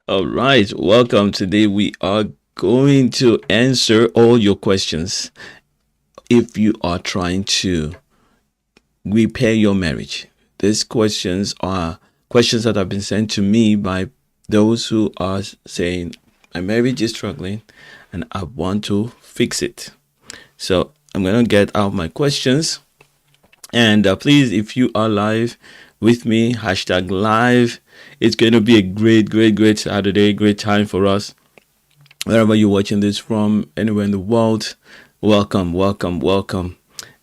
All right, welcome. Today we are going to answer all your questions. If you are trying to repair your marriage, these questions are questions that have been sent to me by those who are saying, my marriage is struggling and I want to fix it. So I'm going to get out my questions. And please, if you are live with me, hashtag live, it's going to be a great Saturday, great time for us. Wherever you're watching this from, anywhere in the world, welcome.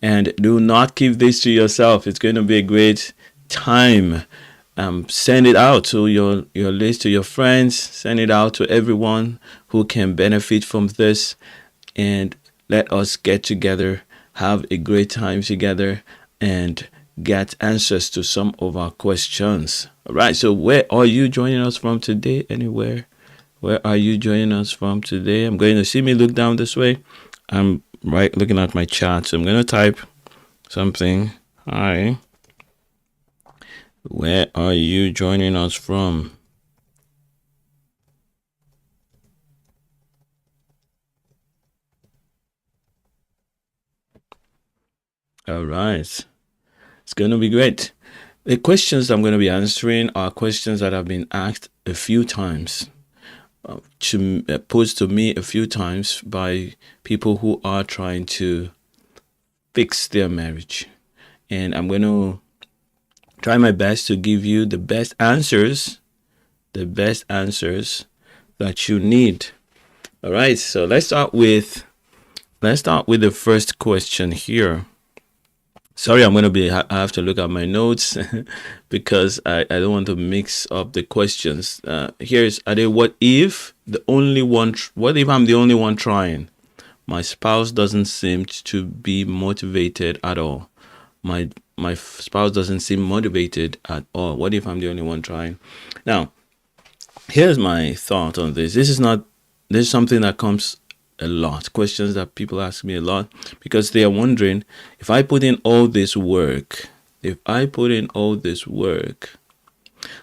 And do not keep this to yourself. It's going to be a great time. Send it out to your list, to your friends. Send it out to everyone who can benefit from this. And let us get together, have a great time together, and get answers to some of our questions. All right. So where are you joining us from today? Anywhere? Where are you joining us from today? I'm going to see me look down this way. I'm right looking at my chat. So I'm going to type something. Hi. Where are you joining us from? All right. It's going to be great. The questions I'm going to be answering are questions that have been asked a few times. Posed to me a few times by people who are trying to fix their marriage. And I'm going to try my best to give you the best answers that you need. All right, so let's start with the first question here. Sorry, I have to look at my notes because I don't want to mix up the questions. What if what if I'm the only one trying? My spouse doesn't seem to be motivated at all. My spouse doesn't seem motivated at all. What if I'm the only one trying? Now, here's my thought on this. This is something that comes a lot. Questions that people ask me a lot because they are wondering, if I put in all this work,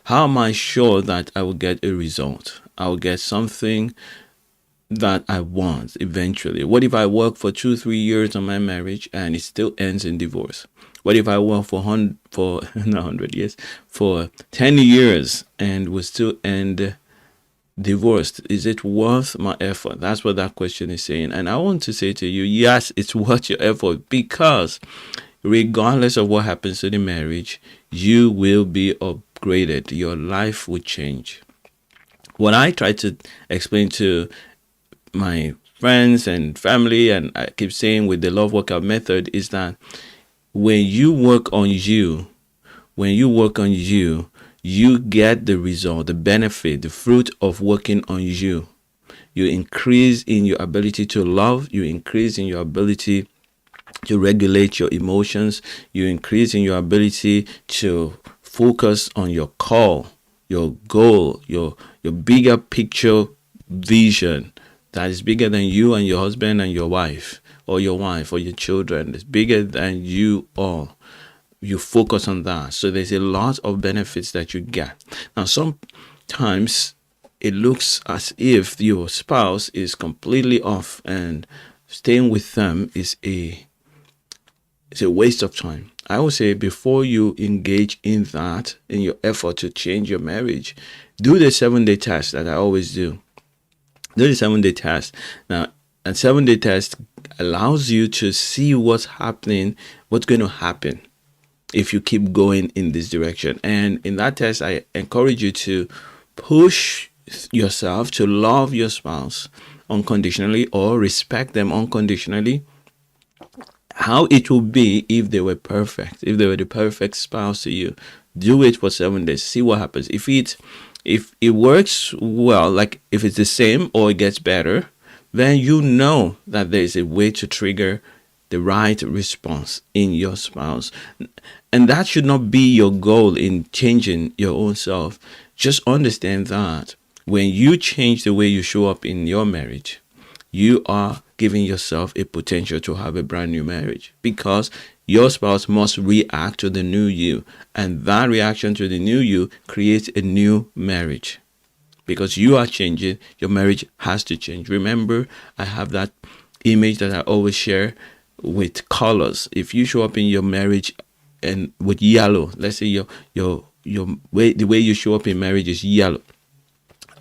how am I sure that I will get a result? I will get something that I want eventually. What if I work for 2-3 years on my marriage and it still ends in divorce? What if I work for not 100 years, for 10 years and will still end divorced? Is it worth my effort? That's what that question is saying. And I want to say to you, yes, it's worth your effort, because regardless of what happens to the marriage, you will be upgraded. Your life will change. What I try to explain to my friends and family, and I keep saying with the love workout method, is that when you work on you, you get the result, the benefit, the fruit of working on you. You increase in your ability to love, you increase in your ability to regulate your emotions, you increase in your ability to focus on your call, your goal, your bigger picture vision that is bigger than you and your husband and your wife or your children. It's bigger than you all. You focus on that. So there's a lot of benefits that you get. Now, sometimes it looks as if your spouse is completely off and staying with them is a waste of time. I would say, before you engage in that, in your effort to change your marriage, do the 7-day test that I always do. Do the 7-day test. Now, a 7-day test allows you to see what's happening, what's going to happen if you keep going in this direction. And in that test, I encourage you to push yourself to love your spouse unconditionally or respect them unconditionally. How it will be if they were perfect, if they were the perfect spouse to you. Do it for 7 days. See what happens. If it works well, like if it's the same or it gets better, then you know that there is a way to trigger the right response in your spouse. And that should not be your goal in changing your own self. Just understand that when you change the way you show up in your marriage, you are giving yourself a potential to have a brand new marriage, because your spouse must react to the new you. And that reaction to the new you creates a new marriage. because you are changing, your marriage has to change. Remember, I have that image that I always share with colors. If you show up in your marriage and with yellow, let's say your way, the way you show up in marriage is yellow.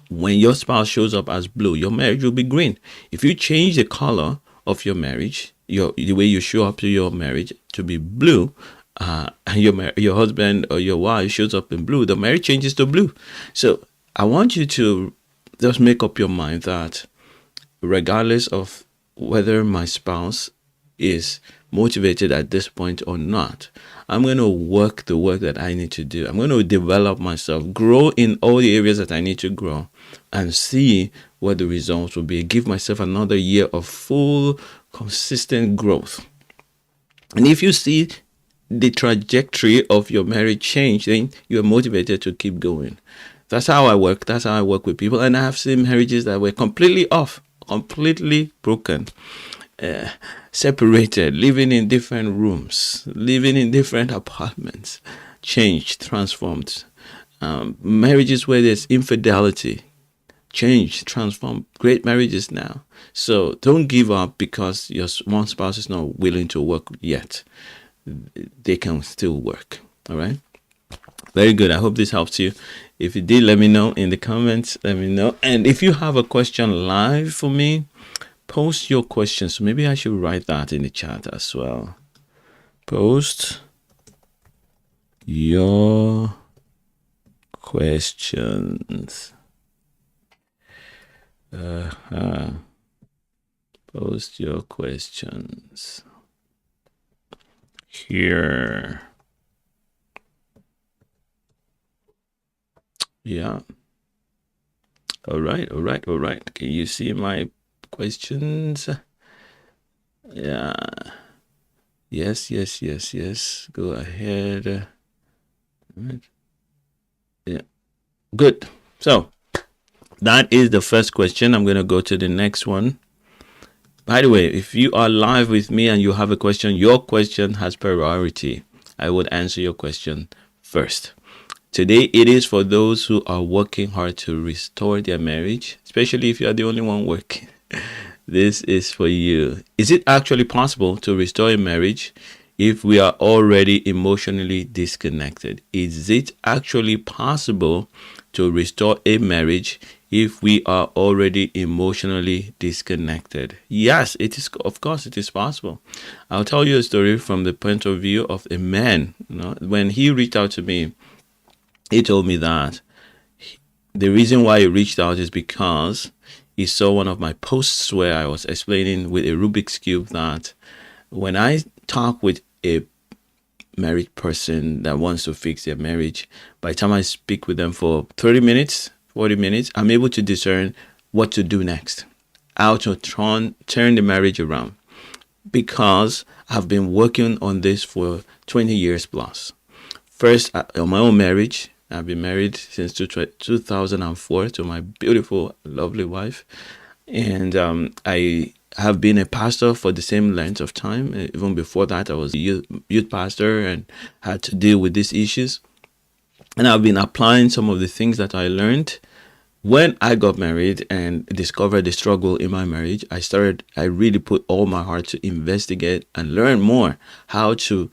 When your spouse shows up as blue, your marriage will be green. If you change the color of your marriage, the way you show up to your marriage to be blue, and your husband or your wife shows up in blue, the marriage changes to blue. So I want you to just make up your mind that regardless of whether my spouse is motivated at this point or not, I'm going to work the work that I need to do. I'm going to develop myself, grow in all the areas that I need to grow, and see what the results will be. Give myself another year of full, consistent growth. And if you see the trajectory of your marriage change, then you're motivated to keep going. That's how I work. That's how I work with people. And I have seen marriages that were completely off, completely broken, separated, living in different rooms, living in different apartments, changed, transformed. Marriages where there's infidelity, changed, transformed. Great marriages now. So don't give up because your one spouse is not willing to work yet. They can still work. All right. Very good. I hope this helps you. If it did, let me know in the comments. Let me know. And if you have a question live for me, post your questions. So maybe I should write that in the chat as well. Post your questions. Post your questions here. Yeah. All right. Can you see my questions? Yeah. Yes. Go ahead. Yeah. Good. So that is the first question. I'm going to go to the next one. By the way, if you are live with me and you have a question, your question has priority. I would answer your question first. Today, it is for those who are working hard to restore their marriage, especially if you are the only one working. This is for you. Is it actually possible to restore a marriage if we are already emotionally disconnected? Is it actually possible to restore a marriage if we are already emotionally disconnected? Yes, it is. Of course, it is possible. I'll tell you a story from the point of view of a man. When he reached out to me, he told me that the reason why he reached out is because he saw one of my posts where I was explaining with a Rubik's Cube that when I talk with a married person that wants to fix their marriage, by the time I speak with them for 30 minutes, 40 minutes, I'm able to discern what to do next, how to turn the marriage around, because I've been working on this for 20 years plus. First, on my own marriage. I've been married since 2004 to my beautiful, lovely wife. And I have been a pastor for the same length of time. Even before that, I was a youth pastor and had to deal with these issues. And I've been applying some of the things that I learned when I got married and discovered the struggle in my marriage. I really put all my heart to investigate and learn more how to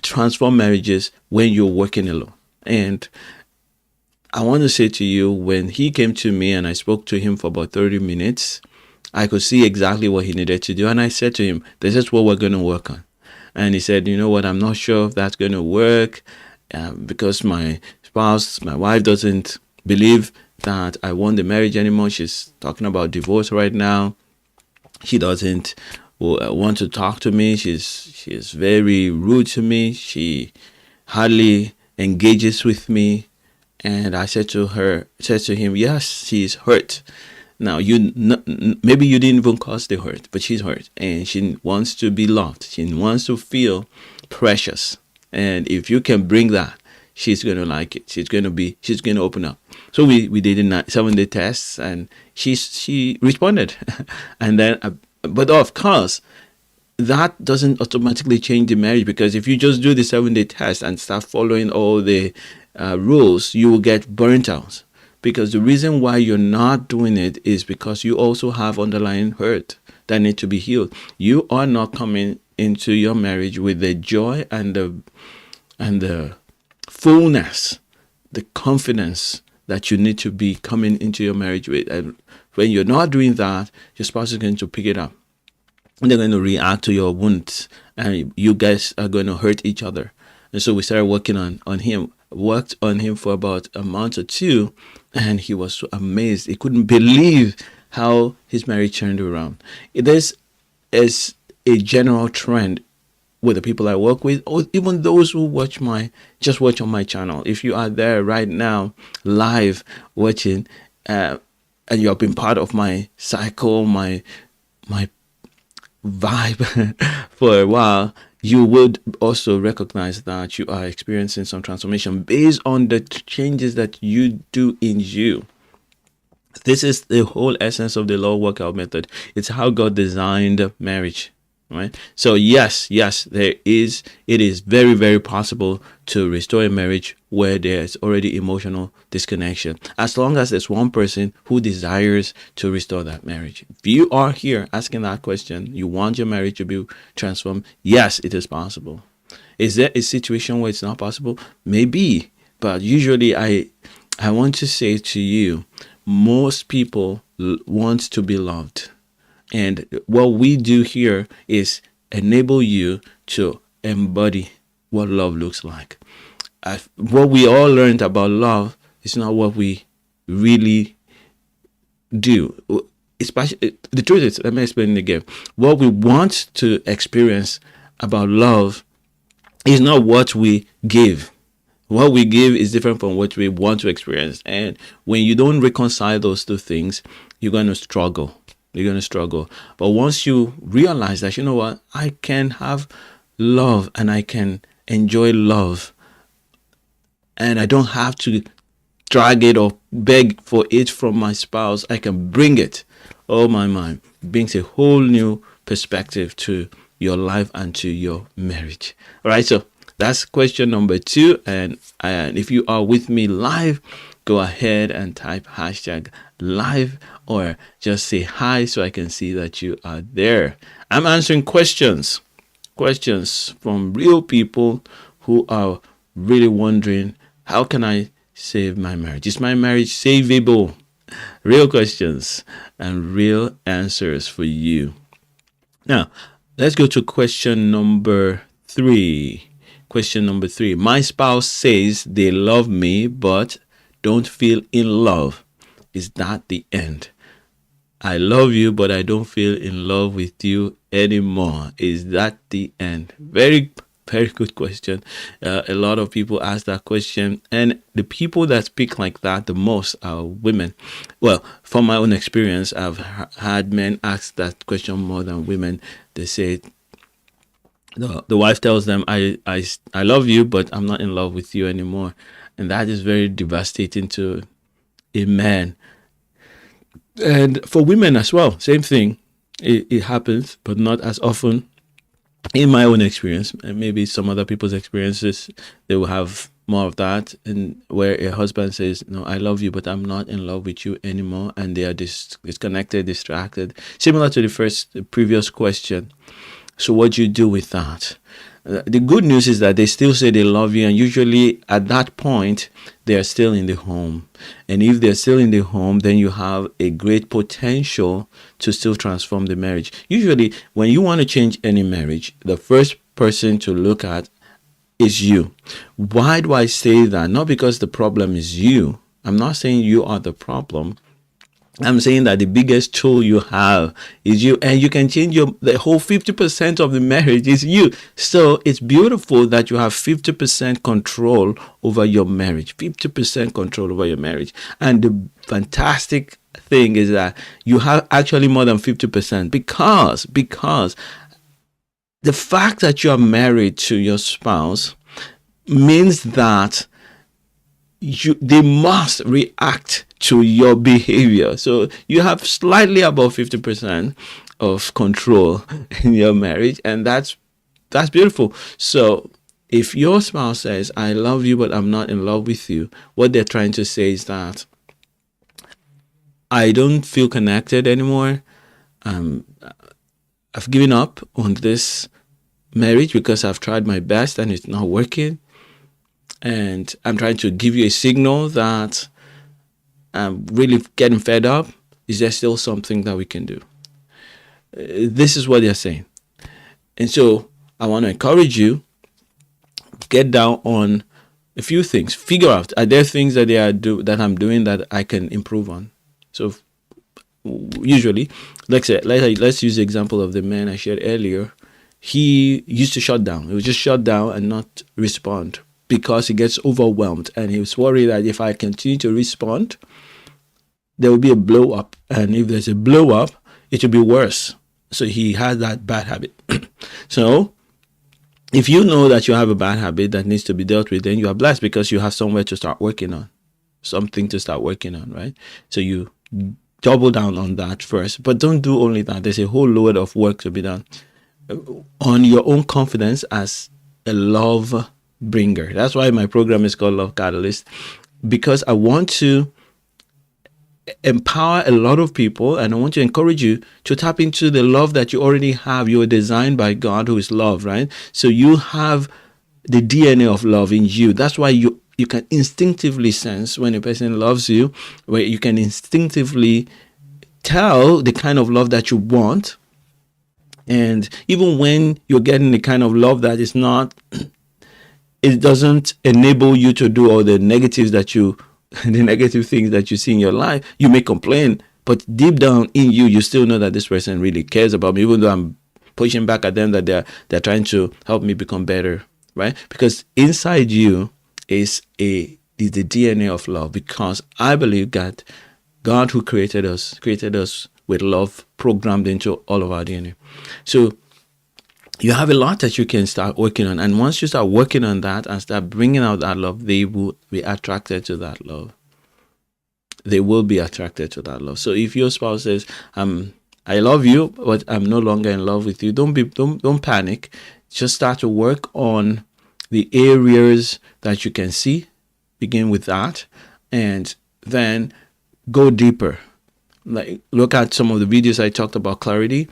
transform marriages when you're working alone. And I want to say to you, when he came to me and I spoke to him for about 30 minutes, I could see exactly what he needed to do. And I said to him, this is what we're going to work on. And he said, you know what, I'm not sure if that's going to work because my spouse, my wife doesn't believe that I want the marriage anymore. She's talking about divorce right now. She doesn't want to talk to me. She's very rude to me. She hardly engages with me. And I said to him, yes, she's hurt. Now, maybe you didn't even cause the hurt, but she's hurt and she wants to be loved. She wants to feel precious. And if you can bring that, she's going to like it. She's going to open up. So we did a 7-day test and she responded. And then, but of course, that doesn't automatically change the marriage, because if you just do the 7-day test and start following all the rules, you will get burnt out. because the reason why you're not doing it is because you also have underlying hurt that need to be healed. You are not coming into your marriage with the joy and the fullness, the confidence that you need to be coming into your marriage with. And when you're not doing that, your spouse is going to pick it up. They're going to react to your wounds, and you guys are going to hurt each other. And so we started working on him. Worked on him for about a month or two, and he was so amazed. He couldn't believe how his marriage turned around. This is a general trend with the people I work with, or even those who watch on my channel. If you are there right now, live watching, and you have been part of my cycle, my vibe for a while, you would also recognize that you are experiencing some transformation based on the changes that you do in you. This is the whole essence of the law workout method. It's how God designed marriage, right? So yes, it is very, very possible to restore a marriage where there's already emotional disconnection, as long as there's one person who desires to restore that marriage. If you are here asking that question, you want your marriage to be transformed, yes, it is possible. Is there a situation where it's not possible? Maybe, but usually I want to say to you, most people want to be loved. And what we do here is enable you to embody what love looks like. What we all learned about love is not what we really do. Especially, the truth is, let me explain it again. What we want to experience about love is not what we give. What we give is different from what we want to experience. And when you don't reconcile those two things, you're going to struggle. But once you realize that, you know what, I can have love and I can enjoy love, and I don't have to drag it or beg for it from my spouse, I can bring it. Oh my, brings a whole new perspective to your life and to your marriage. All right, so that's question number 2. And if you are with me live, go ahead and type hashtag live, or just say hi so I can see that you are there. I'm answering questions from real people who are really wondering, how can I save my marriage? Is my marriage savable? Real questions and real answers for you. Now, let's go to question number 3. Question number 3. My spouse says they love me but don't feel in love. Is that the end? I love you, but I don't feel in love with you anymore. Is that the end? Very, very good question. A lot of people ask that question, and the people that speak like that the most are women. Well, from my own experience, I've had men ask that question more than women. They say, the wife tells them, I love you, but I'm not in love with you anymore. And that is very devastating to a man. And for women as well, same thing. It happens, but not as often. In my own experience, and maybe some other people's experiences, they will have more of that, and where a husband says, no, I love you, but I'm not in love with you anymore, and they are disconnected, distracted, similar to the previous question. So what do you do with that? The good news is that they still say they love you, and usually at that point they're still in the home. And if they're still in the home, then you have a great potential to still transform the marriage. Usually when you want to change any marriage, the first person to look at is you. Why do I say that? Not because the problem is you. I'm not saying you are the problem. I'm saying that the biggest tool you have is you, and you can change the whole 50% of the marriage is you. So it's beautiful that you have 50% control over your marriage, 50% control over your marriage. And the fantastic thing is that you have actually more than 50% because the fact that you are married to your spouse means that they must react to your behavior. So you have slightly above 50% of control in your marriage, and that's beautiful. So if your spouse says, I love you, but I'm not in love with you, what they're trying to say is that I don't feel connected anymore. I've given up on this marriage because I've tried my best and it's not working. And I'm trying to give you a signal that I'm really getting fed up. Is there still something that we can do? This is what they're saying. And so I want to encourage you, get down on a few things. Figure out, are there things that I'm doing that I can improve on? So usually, let's use the example of the man I shared earlier. He used to shut down. He would just shut down and not respond because he gets overwhelmed. And he was worried that if I continue to respond, there will be a blow up. And if there's a blow up, it will be worse. So he had that bad habit. So if you know that you have a bad habit that needs to be dealt with, then you are blessed because you have somewhere to start working on, something to start working on, right? So you double down on that first, but don't do only that. There's a whole load of work to be done on your own confidence as a love bringer. That's why my program is called Love Catalyst, because I want to empower a lot of people, and I want to encourage you to tap into the love that you already have. You are designed by God, who is love, right? So you have the DNA of love in you. That's why you can instinctively sense when a person loves you, where you can instinctively tell the kind of love that you want. And even when you're getting the kind of love that is not, it doesn't enable you to do all the negatives the negative things that you see in your life, you may complain, but deep down in you, you still know that this person really cares about me, even though I'm pushing back at them that they're trying to help me become better, right? Because inside you is the DNA of love, because I believe that God, who created us with love programmed into all of our DNA. So you have a lot that you can start working on. And once you start working on that and start bringing out that love, they will be attracted to that love. They will be attracted to that love. So if your spouse says, I love you, but I'm no longer in love with you, don't panic. Just start to work on the areas that you can see. Begin with that. And then go deeper. Like, look at some of the videos I talked about clarity.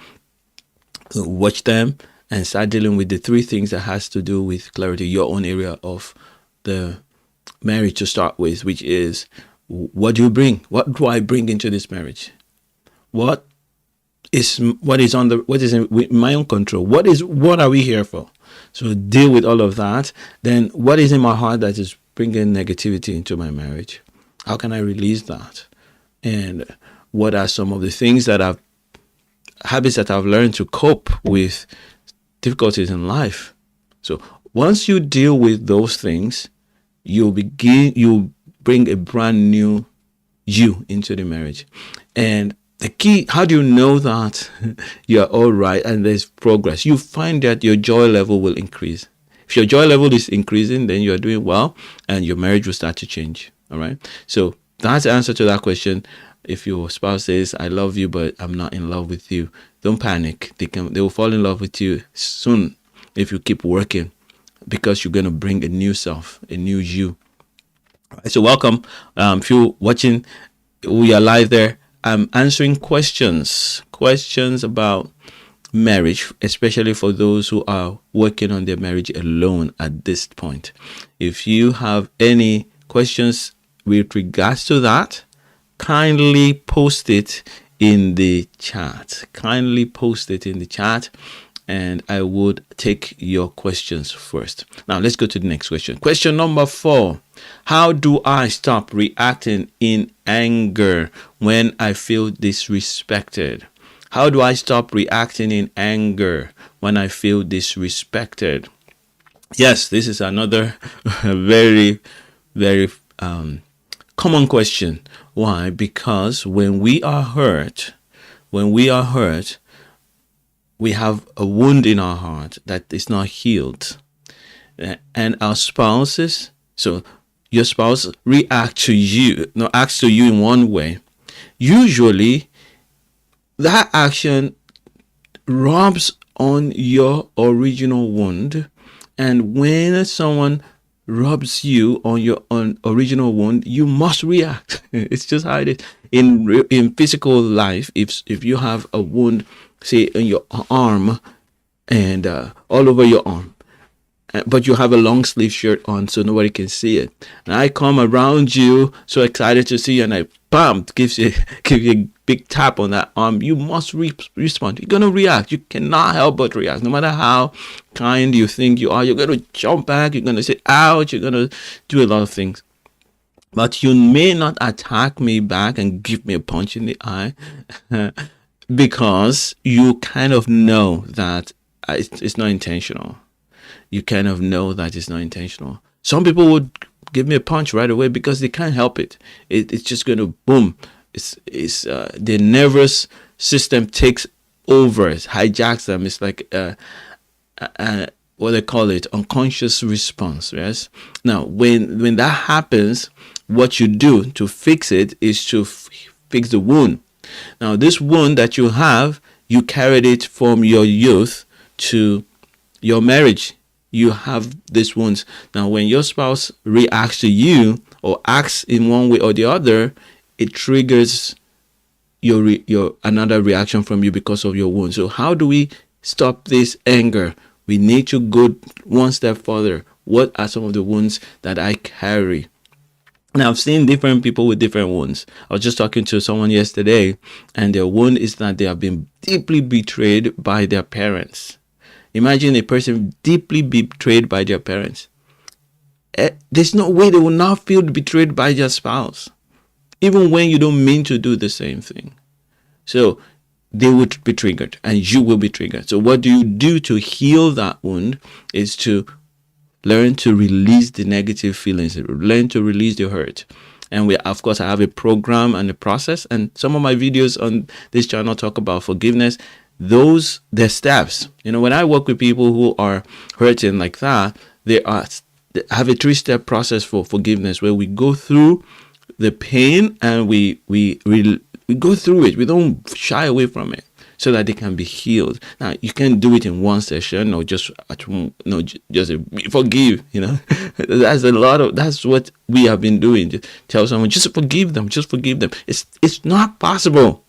Watch them and start dealing with the 3 things that has to do with clarity, your own area of the marriage to start with, which is, what do you bring? What do I bring into this marriage? What is in my own control? What are we here for? So deal with all of that. Then what is in my heart that is bringing negativity into my marriage? How can I release that? And what are some of the things habits that I've learned to cope with difficulties in life? So once you deal with those things, you bring a brand new you into the marriage. And the key, how do you know that you're all right and there's progress? You find that your joy level will increase. If your joy level is increasing, then you're doing well and your marriage will start to change. All right. So that's the answer to that question. If your spouse says, I love you, but I'm not in love with you, don't panic. They will fall in love with you soon if you keep working, because you're going to bring a new self, a new you. All right, so welcome. If you're watching, we are live there. I'm answering questions about marriage, especially for those who are working on their marriage alone at this point. If you have any questions with regards to that, kindly post it in the chat. And I would take your questions first. Now, let's go to the next question. Question number 4. How do I stop reacting in anger when I feel disrespected? How do I stop reacting in anger when I feel disrespected? Yes, this is another very, very common question. Why? Because when we are hurt, we have a wound in our heart that is not healed. And our spouses, so your spouse acts to you in one way. Usually, that action rubs on your original wound. And when someone rubs you on your original wound, you must react. It's just how it is. In physical life, if you have a wound, say in your arm and all over your arm, but you have a long sleeve shirt on so nobody can see it, and I come around you so excited to see you, and I bam give you a big tap on that arm, you must respond. You're gonna react. You cannot help but react. No matter how kind you think you are, you're gonna jump back, you're gonna say ouch, you're gonna do a lot of things. But you may not attack me back and give me a punch in the eye because you kind of know that it's not intentional. You kind of know that it's not intentional. Some people would give me a punch right away because they can't help it. It's just going to boom. It's the nervous system takes over. It hijacks them. It's like what they call it, unconscious response. Yes. Now, when that happens, what you do to fix it is to fix the wound. Now, this wound that you have, you carried it from your youth to your marriage. You have these wounds. Now, when your spouse reacts to you or acts in one way or the other, it triggers your another reaction from you because of your wound. So how do we stop this anger? We need to go one step further. What are some of the wounds that I carry? Now, I've seen different people with different wounds. I was just talking to someone yesterday, and their wound is that they have been deeply betrayed by their parents. Imagine a person deeply betrayed by their parents. There's no way they will not feel betrayed by their spouse, even when you don't mean to do the same thing. So they would be triggered, and you will be triggered. So what do you do to heal that wound is to learn to release the negative feelings, learn to release the hurt. And of course, I have a program and a process, and some of my videos on this channel talk about forgiveness. They're steps. When I work with people who are hurting like that, they have a 3-step process for forgiveness where we go through the pain and we go through it. We don't shy away from it so that they can be healed. Now, you can't do it in one session or just forgive. That's what we have been doing. Just tell someone, just forgive them. Just forgive them. It's not possible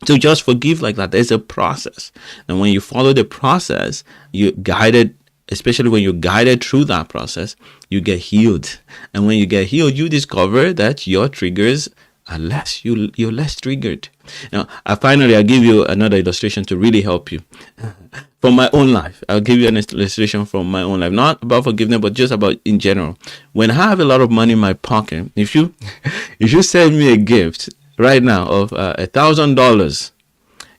to just forgive like that. There's a process, and when you follow the process, you're guided. Especially when you're guided through that process, you get healed. And when you get healed, you discover that your triggers are less. You're less triggered. Now, I'll give you another illustration to really help you. From my own life, I'll give you an illustration from my own life, not about forgiveness, but just about in general. When I have a lot of money in my pocket, if you send me a gift right now of $1,000,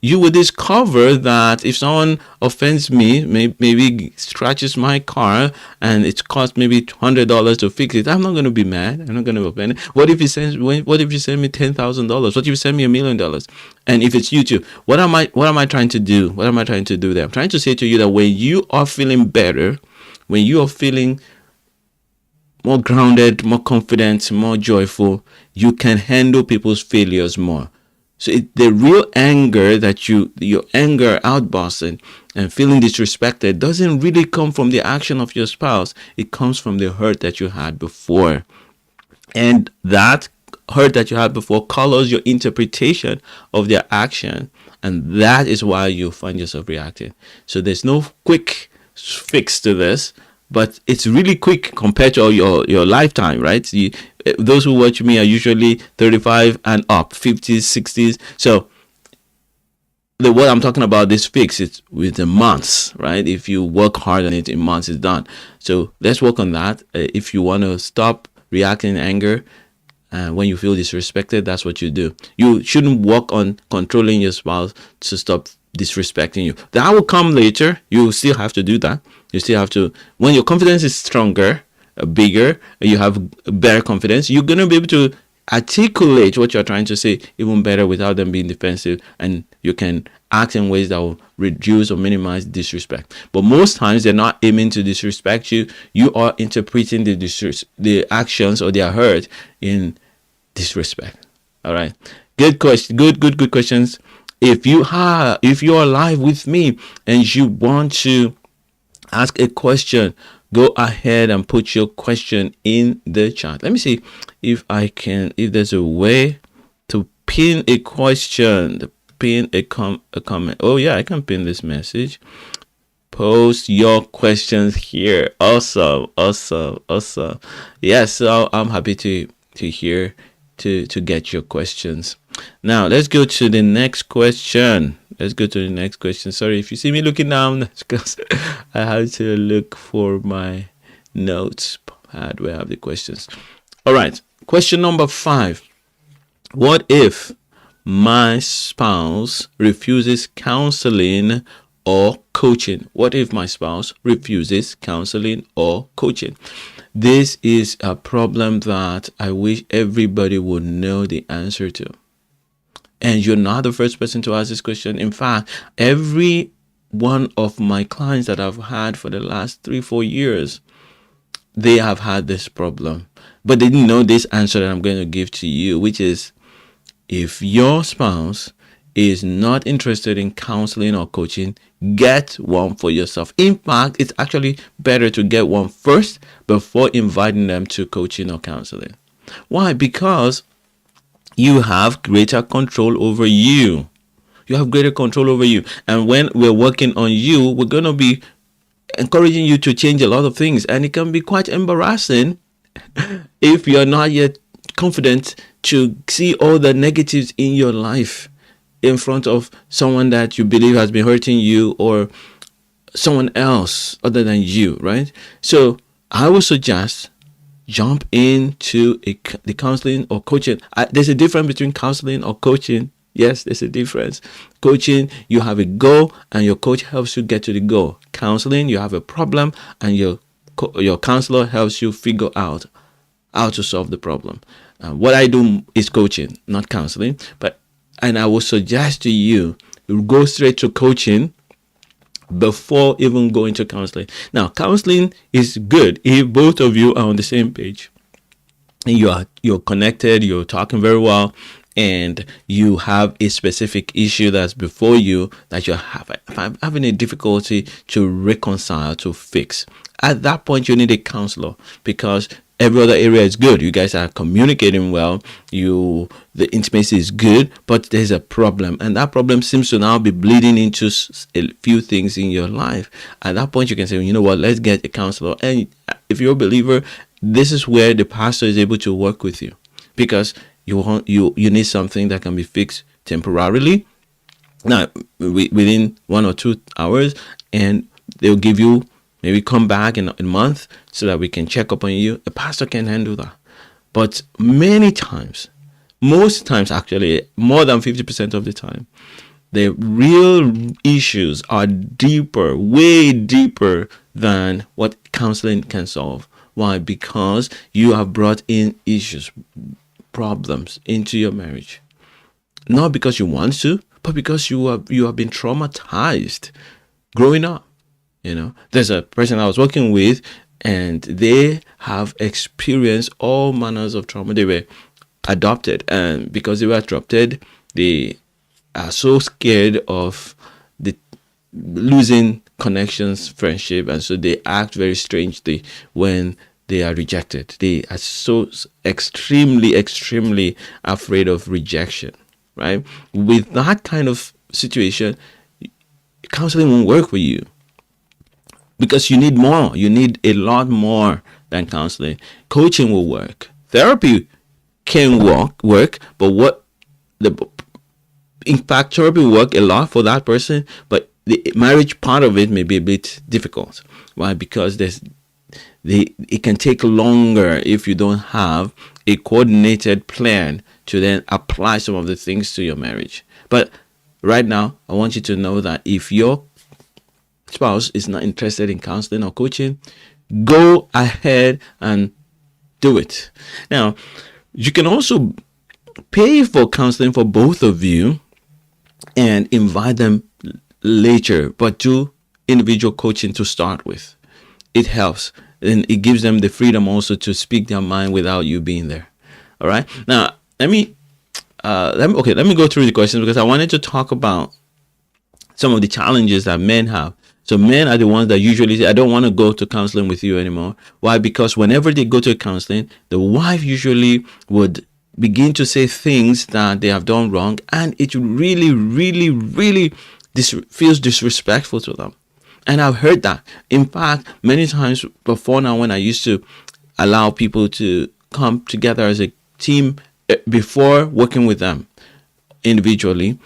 you will discover that if someone offends me, maybe scratches my car, and it costs maybe $100 to fix it, I'm not going to be mad. I'm not going to be offended. What if you send me $10,000? What if you send me $1 million? And if it's YouTube, what am I trying to do? What am I trying to do there? I'm trying to say to you that when you are feeling better, when you are feeling more grounded, more confident, more joyful, you can handle people's failures more. So the real anger your anger outburst and feeling disrespected doesn't really come from the action of your spouse. It comes from the hurt that you had before. And that hurt that you had before colors your interpretation of their action. And that is why you find yourself reacting. So there's no quick fix to this, but it's really quick compared to your lifetime, right? Those who watch me are usually 35 and up, 50s, 60s. So what I'm talking about, this fix, it's within months, right? If you work hard on it, in months, it's done. So let's work on that. If you want to stop reacting in anger, when you feel disrespected, that's what you do. You shouldn't work on controlling your spouse to stop disrespecting you. That will come later. You still have to do that. You still have to, when your confidence is stronger, bigger, you have better confidence, you're going to be able to articulate what you're trying to say even better without them being defensive, and you can act in ways that will reduce or minimize disrespect. But most times they're not aiming to disrespect you. You are interpreting the actions or their hurt in disrespect. All right. Good question. Good questions. If you're live with me and you want to ask a question go ahead and put your question in the chat. Let me see if there's a way to pin a question, to pin a comment. Oh yeah, I can pin this message. Post your questions here. Awesome. Yes, so I'm happy to hear to get your questions. Now let's go to the next question. Sorry if you see me looking down, that's because I have to look for my notes pad where I have the questions. All right. Question number 5. What if my spouse refuses counseling or coaching? What if my spouse refuses counseling or coaching? This is a problem that I wish everybody would know the answer to. And you're not the first person to ask this question. In fact, every one of my clients that I've had for the last 3-4 years, they have had this problem. But they didn't know this answer that I'm going to give to you, which is, if your spouse is not interested in counseling or coaching, get one for yourself. In fact, it's actually better to get one first before inviting them to coaching or counseling. Why? Because you have greater control over you. And when we're working on you, we're going to be encouraging you to change a lot of things. And it can be quite embarrassing if you're not yet confident to see all the negatives in your life in front of someone that you believe has been hurting you, or someone else other than you, right? So I would suggest jump into the counseling or coaching. There's a difference between counseling or coaching. Yes, there's a difference. Coaching, you have a goal and your coach helps you get to the goal. Counseling, you have a problem and your counselor helps you figure out how to solve the problem. What I do is coaching, not counseling. And I would suggest to you go straight to coaching before even going to counseling. Now, counseling is good if both of you are on the same page. You're connected, you're talking very well, and you have a specific issue that's before you that you're having a difficulty to reconcile, to fix. At that point, you need a counselor, because every other area is good. You guys are communicating well. The intimacy is good, but there's a problem, and that problem seems to now be bleeding into a few things in your life. At that point, you can say, you know what, let's get a counselor. And if you're a believer, this is where the pastor is able to work with you, because you need something that can be fixed temporarily, now within 1 or 2 hours, and they'll give you, maybe come back in a month so that we can check up on you. A pastor can handle that. But most times actually, more than 50% of the time, the real issues are deeper, way deeper than what counseling can solve. Why? Because you have brought in issues, problems into your marriage. Not because you want to, but because you have been traumatized growing up. There's a person I was working with, and they have experienced all manners of trauma. They were adopted, and because they were adopted, they are so scared of losing connections, friendship, and so they act very strangely when they are rejected. They are so extremely afraid of rejection, right? With that kind of situation, counseling won't work for you, because you need more. You need a lot more than counseling. Coaching will work. Therapy can work, but in fact, therapy will work a lot for that person, but the marriage part of it may be a bit difficult. Why? Because it can take longer if you don't have a coordinated plan to then apply some of the things to your marriage. But right now, I want you to know that if your spouse is not interested in counseling or coaching, go ahead and do it. Now, you can also pay for counseling for both of you and invite them later, but do individual coaching to start with. It helps, and it gives them the freedom also to speak their mind without you being there. All right. Now, let me go through the questions, because I wanted to talk about some of the challenges that men have. So men are the ones that usually say, I don't want to go to counseling with you anymore. Why? Because whenever they go to counseling, the wife usually would begin to say things that they have done wrong, and it really, really, really feels disrespectful to them. And I've heard that. In fact, many times before now, when I used to allow people to come together as a team before working with them individually,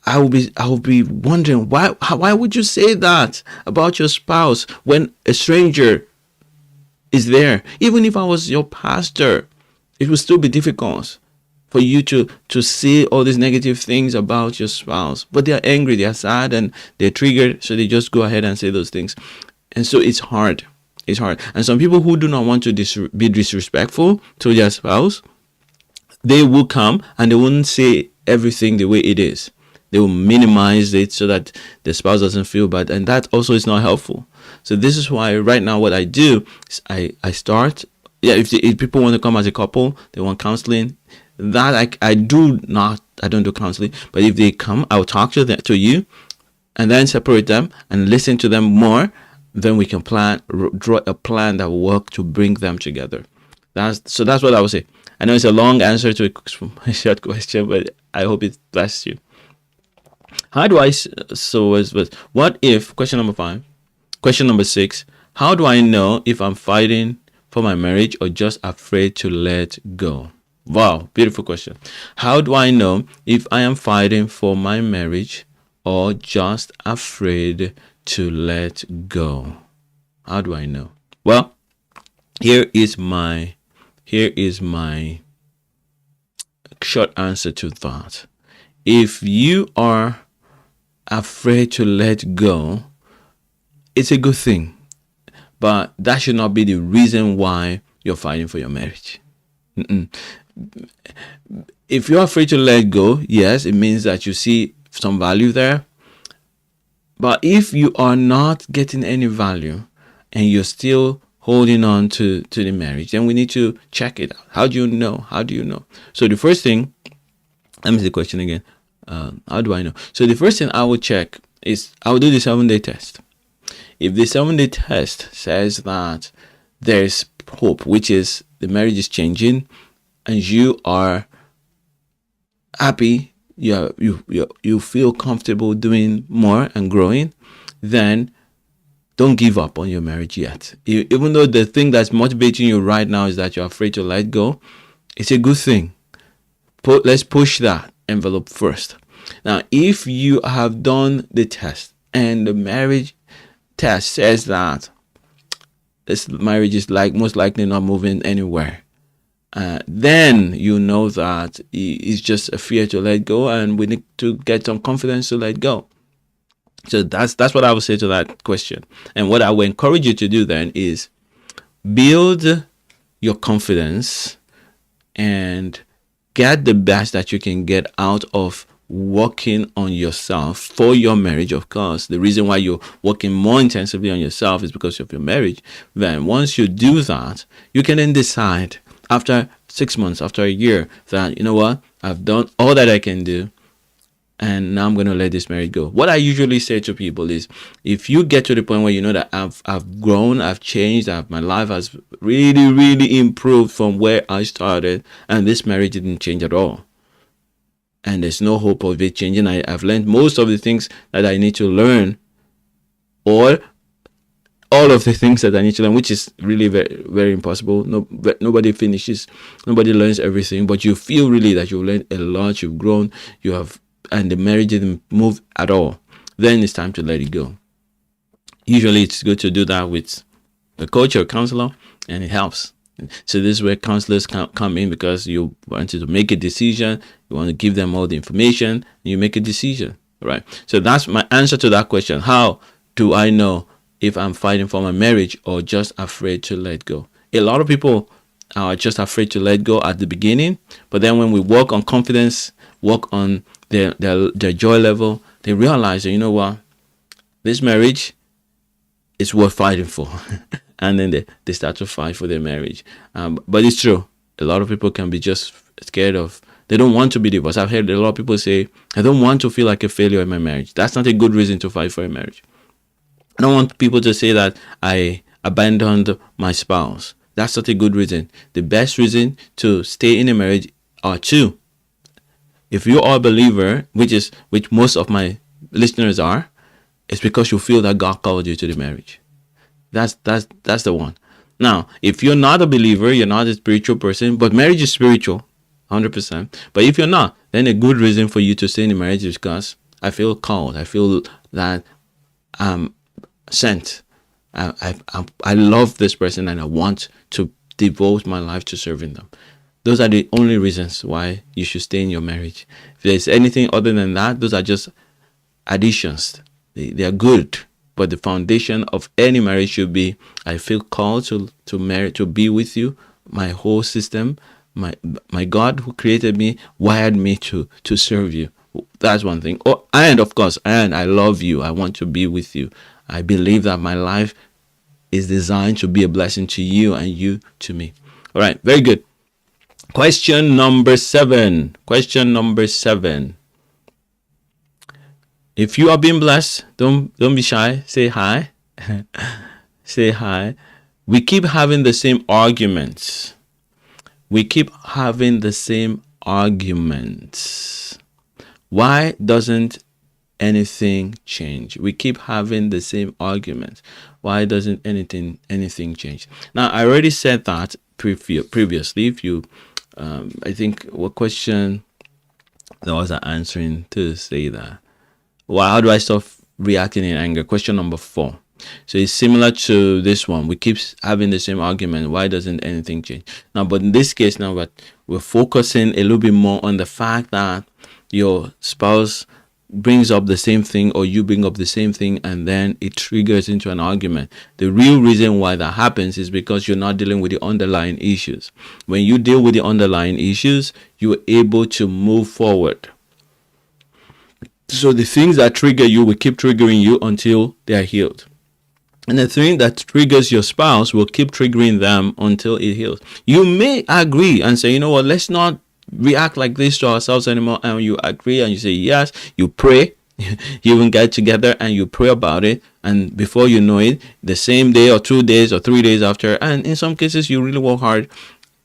I will be wondering why would you say that about your spouse when a stranger is there? Even if I was your pastor, it would still be difficult for you to see all these negative things about your spouse. But they are angry, they are sad, and they're triggered, so they just go ahead and say those things. And so it's hard. It's hard. And some people who do not want to be disrespectful to their spouse, they will come and they won't say everything the way it is. They will minimize it so that the spouse doesn't feel bad, and that also is not helpful. So this is why right now what I do is I start. Yeah, if people want to come as a couple, they want counseling. That I don't do counseling. But if they come, I'll talk to you, and then separate them and listen to them more. Then we can draw a plan that will work to bring them together. That's what I would say. I know it's a long answer to a short question, but I hope it blessed you. How do I, what if, question number 5, question number 6, how do I know if I'm fighting for my marriage or just afraid to let go? Wow, beautiful question. How do I know if I am fighting for my marriage or just afraid to let go? How do I know? Well, here is my short answer to that. If you are afraid to let go, it's a good thing, but that should not be the reason why you're fighting for your marriage. If you're afraid to let go, yes, it means that you see some value there. But if you are not getting any value and you're still holding on to the marriage, then we need to check it out. How do you know? So the first thing, let me see the question again. How do I know? So the first thing I will check is I will do the 7-day test. If the 7-day test says that there's hope, which is the marriage is changing and you are happy, you feel comfortable doing more and growing, then don't give up on your marriage yet. Even though the thing that's motivating you right now is that you're afraid to let go, it's a good thing. Let's push that envelope first. Now, if you have done the test and the marriage test says that this marriage is most likely not moving anywhere, then you know that it's just a fear to let go, and we need to get some confidence to let go. So that's what I would say to that question. And what I would encourage you to do then is build your confidence and get the best that you can get out of working on yourself for your marriage. Of course, the reason why you're working more intensively on yourself is because of your marriage. Then once you do that, you can then decide after 6 months, after a year, that, you know what, I've done all that I can do, and now I'm going to let this marriage go. What I usually say to people is, if you get to the point where you know that I've grown, I've changed, my life has really, really improved from where I started, and this marriage didn't change at all, and there's no hope of it changing, I've learned most of the things that I need to learn, or all of the things that I need to learn, which is really very, very impossible. Nobody finishes, nobody learns everything, but you feel really that you've learned a lot, you've grown, and the marriage didn't move at all. Then it's time to let it go. Usually it's good to do that with a coach or a counselor, and it helps. So this is where counselors come in, because you want to make a decision, you want to give them all the information, and you make a decision, right? So that's my answer to that question. How do I know if I'm fighting for my marriage or just afraid to let go? A lot of people are just afraid to let go at the beginning, but then when we work on confidence, work on their joy level, they realize that, you know what, this marriage is worth fighting for. And then they start to fight for their marriage. But it's true. A lot of people can be just scared of, they don't want to be divorced. I've heard a lot of people say, I don't want to feel like a failure in my marriage. That's not a good reason to fight for a marriage. I don't want people to say that I abandoned my spouse. That's not a good reason. The best reason to stay in a marriage are two. If you are a believer, which most of my listeners are, it's because you feel that God called you to the marriage. That's the one. Now, if you're not a believer, you're not a spiritual person, but marriage is spiritual, 100%. But if you're not, then a good reason for you to stay in the marriage is because I feel called. I feel that I'm sent. I love this person and I want to devote my life to serving them. Those are the only reasons why you should stay in your marriage. If there's anything other than that, those are just additions. They are good, but the foundation of any marriage should be I feel called to marry, to be with you. My whole system, my God who created me wired me to serve you. That's one thing. Oh, and of course, and I love you. I want to be with you. I believe that my life is designed to be a blessing to you and you to me. All right, very good. Question number 7. If you are being blessed, don't be shy. Say hi. Say hi. We keep having the same arguments. Why doesn't anything change? We keep having the same arguments. Why doesn't anything change? Now, I already said that previously. If you, I think, what question that was answering to say that? Well, how do I stop reacting in anger? Question number 4. So it's similar to this one. We keep having the same argument. Why doesn't anything change? Now, but in this case now, we're focusing a little bit more on the fact that your spouse brings up the same thing or you bring up the same thing and then it triggers into an argument. The real reason why that happens is because you're not dealing with the underlying issues. When you deal with the underlying issues, you're able to move forward. So the things that trigger you will keep triggering you until they are healed. And the thing that triggers your spouse will keep triggering them until it heals. You may agree and say, you know what, let's not react like this to ourselves anymore. And you agree and you say yes, you pray. You even get together and you pray about it. And before you know it, the same day or 2 days or 3 days after, and in some cases you really work hard,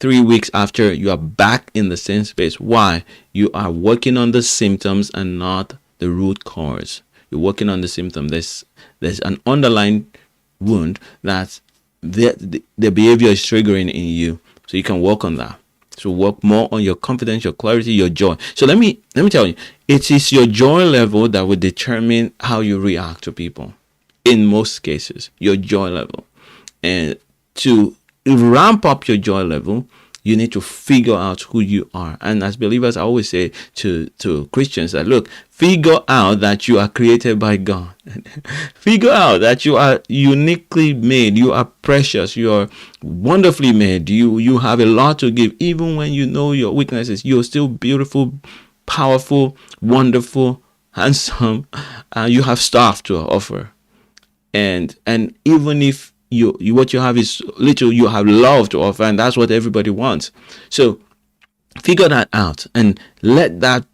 3 weeks after, you are back in the same space. Why? You are working on the symptoms and not the root cause. You're working on the symptom. There's an underlying wound that the behavior is triggering in you. So you can work on that. So work more on your confidence, your clarity, your joy. So let me tell you, it is your joy level that will determine how you react to people. In most cases, your joy level. And to ramp up your joy level, you need to figure out who you are. And as believers, I always say to Christians that, look, figure out that you are created by God. Figure out that you are uniquely made. You are precious. You are wonderfully made. You have a lot to give. Even when you know your weaknesses, you're still beautiful, powerful, wonderful, handsome. You have stuff to offer. And even if what you have is little, you have love to offer, and that's what everybody wants. So figure that out and let that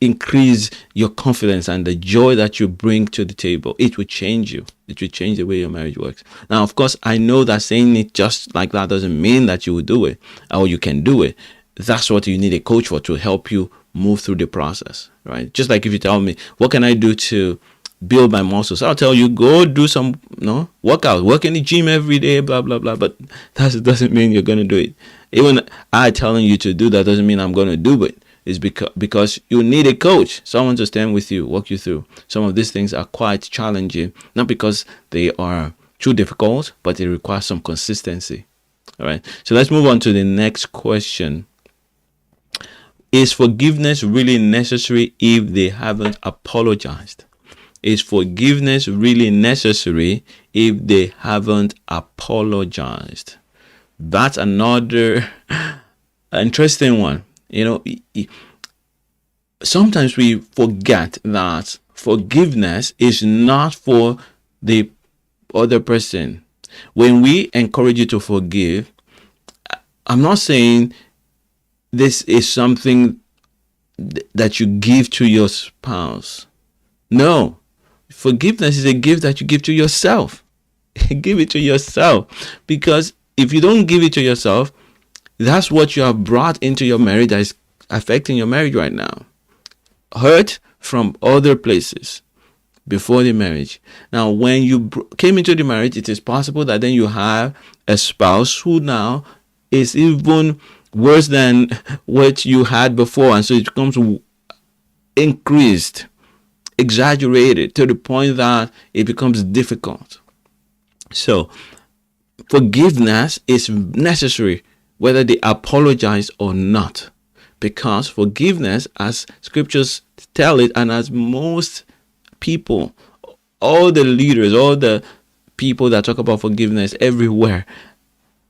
increase your confidence and the joy that you bring to the table. It will change you. It will change the way your marriage works. Now, of course, I know that saying it just like that doesn't mean that you will do it or you can do it. That's what you need a coach for, to help you move through the process, right? Just like if you tell me, what can I do to build my muscles? I'll tell you, go do some workout, work in the gym every day, blah blah blah. But that doesn't mean you're going to do it. Even I telling you to do that doesn't mean I'm going to do it. It's because you need a coach, someone to stand with you, walk you through. Some of these things are quite challenging, not because they are too difficult, but it requires some consistency. All right, so let's move on to the next question. Is forgiveness really necessary if they haven't apologized? Is forgiveness really necessary if they haven't apologized? That's another interesting one. Sometimes we forget that forgiveness is not for the other person. When we encourage you to forgive, I'm not saying this is something that you give to your spouse. No. Forgiveness is a gift that you give to yourself. Give it to yourself, because if you don't give it to yourself, that's what you have brought into your marriage that is affecting your marriage right now. Hurt from other places before the marriage. Now, when you came into the marriage, it is possible that then you have a spouse who now is even worse than what you had before, and so it becomes increased, exaggerated to the point that it becomes difficult. So forgiveness is necessary whether they apologize or not, because forgiveness, as scriptures tell it, and as most people, all the leaders, all the people that talk about forgiveness everywhere,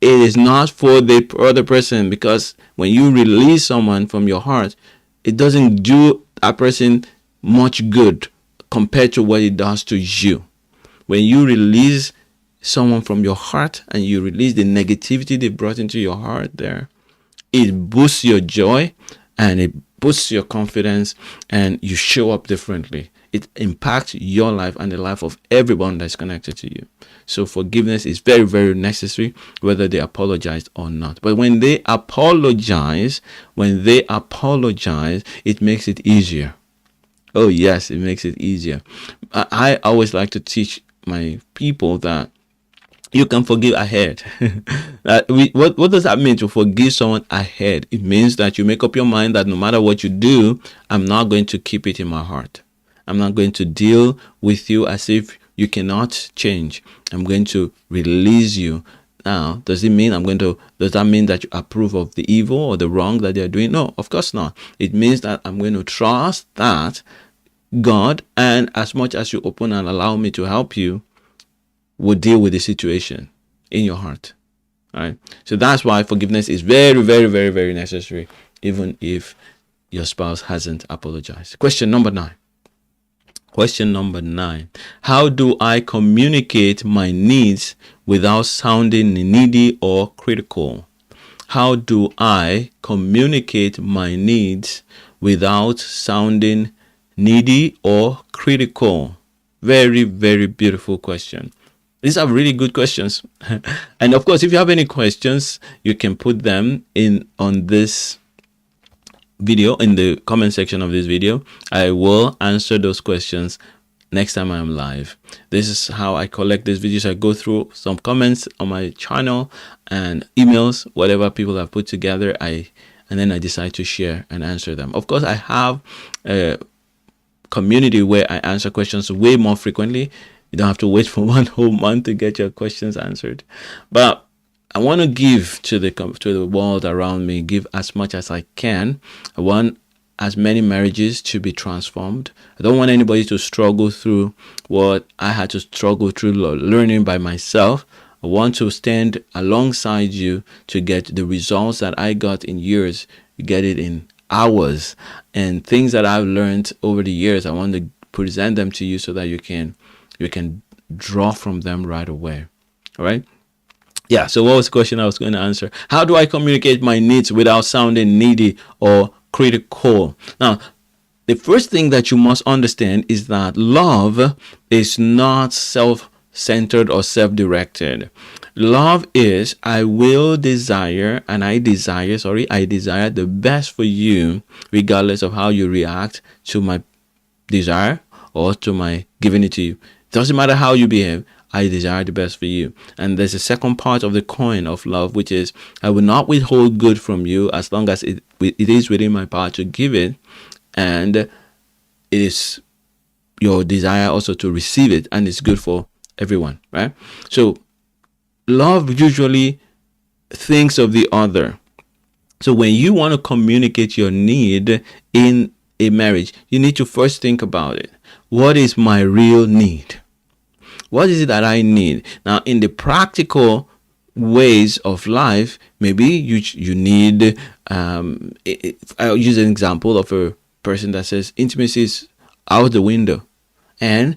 it is not for the other person, because when you release someone from your heart, it doesn't do a person much good compared to what it does to you. When you release someone from your heart and you release the negativity they brought into your heart there, it boosts your joy and it boosts your confidence, and you show up differently. It impacts your life and the life of everyone that's connected to you. So forgiveness is very, very necessary, whether they apologize or not. But when they apologize, it makes it easier. Oh yes, it makes it easier. I always like to teach my people that you can forgive ahead. What does that mean, to forgive someone ahead? It means that you make up your mind that no matter what you do, I'm not going to keep it in my heart. I'm not going to deal with you as if you cannot change. I'm going to release you. Now, does that mean that you approve of the evil or the wrong that they're doing? No, of course not. It means that I'm going to trust that God, and as much as you open and allow me to help you, will deal with the situation in your heart. All right. So that's why forgiveness is very, very, very, very necessary, even if your spouse hasn't apologized. Question number 9. How do I communicate my needs without sounding needy or critical? How do I communicate my needs without sounding needy or critical? Very, very beautiful question. These are really good questions. And of course, if you have any questions, you can put them in on this video, in the comment section of this video. I will answer those questions next time I'm live. This is how I collect these videos. I go through some comments on my channel and emails, whatever people have put together, and then I decide to share and answer them. Of course, I have a community where I answer questions way more frequently. You don't have to wait for one whole month to get your questions answered. But I want to give to the world around me, give as much as I can. I want as many marriages to be transformed. I don't want anybody to struggle through what I had to struggle through learning by myself. I want to stand alongside you to get the results that I got in years. You get it in hours. And things that I've learned over the years, I want to present them to you so that you can draw from them right away. All right. Yeah. So what was the question I was going to answer? How do I communicate my needs without sounding needy or critical? Now, the first thing that you must understand is that love is not self-centered or self-directed. Love is, I desire the best for you, regardless of how you react to my desire or to my giving it to you. Doesn't matter how you behave, I desire the best for you. And there's a second part of the coin of love, which is, I will not withhold good from you as long as it is within my power to give it, and it is your desire also to receive it, and it's good for everyone, right? So love usually thinks of the other. So when you want to communicate your need in a marriage, you need to first think about it. What is my real need? What is it that I need? Now, in the practical ways of life, maybe you need, I'll use an example of a person that says intimacy is out the window, and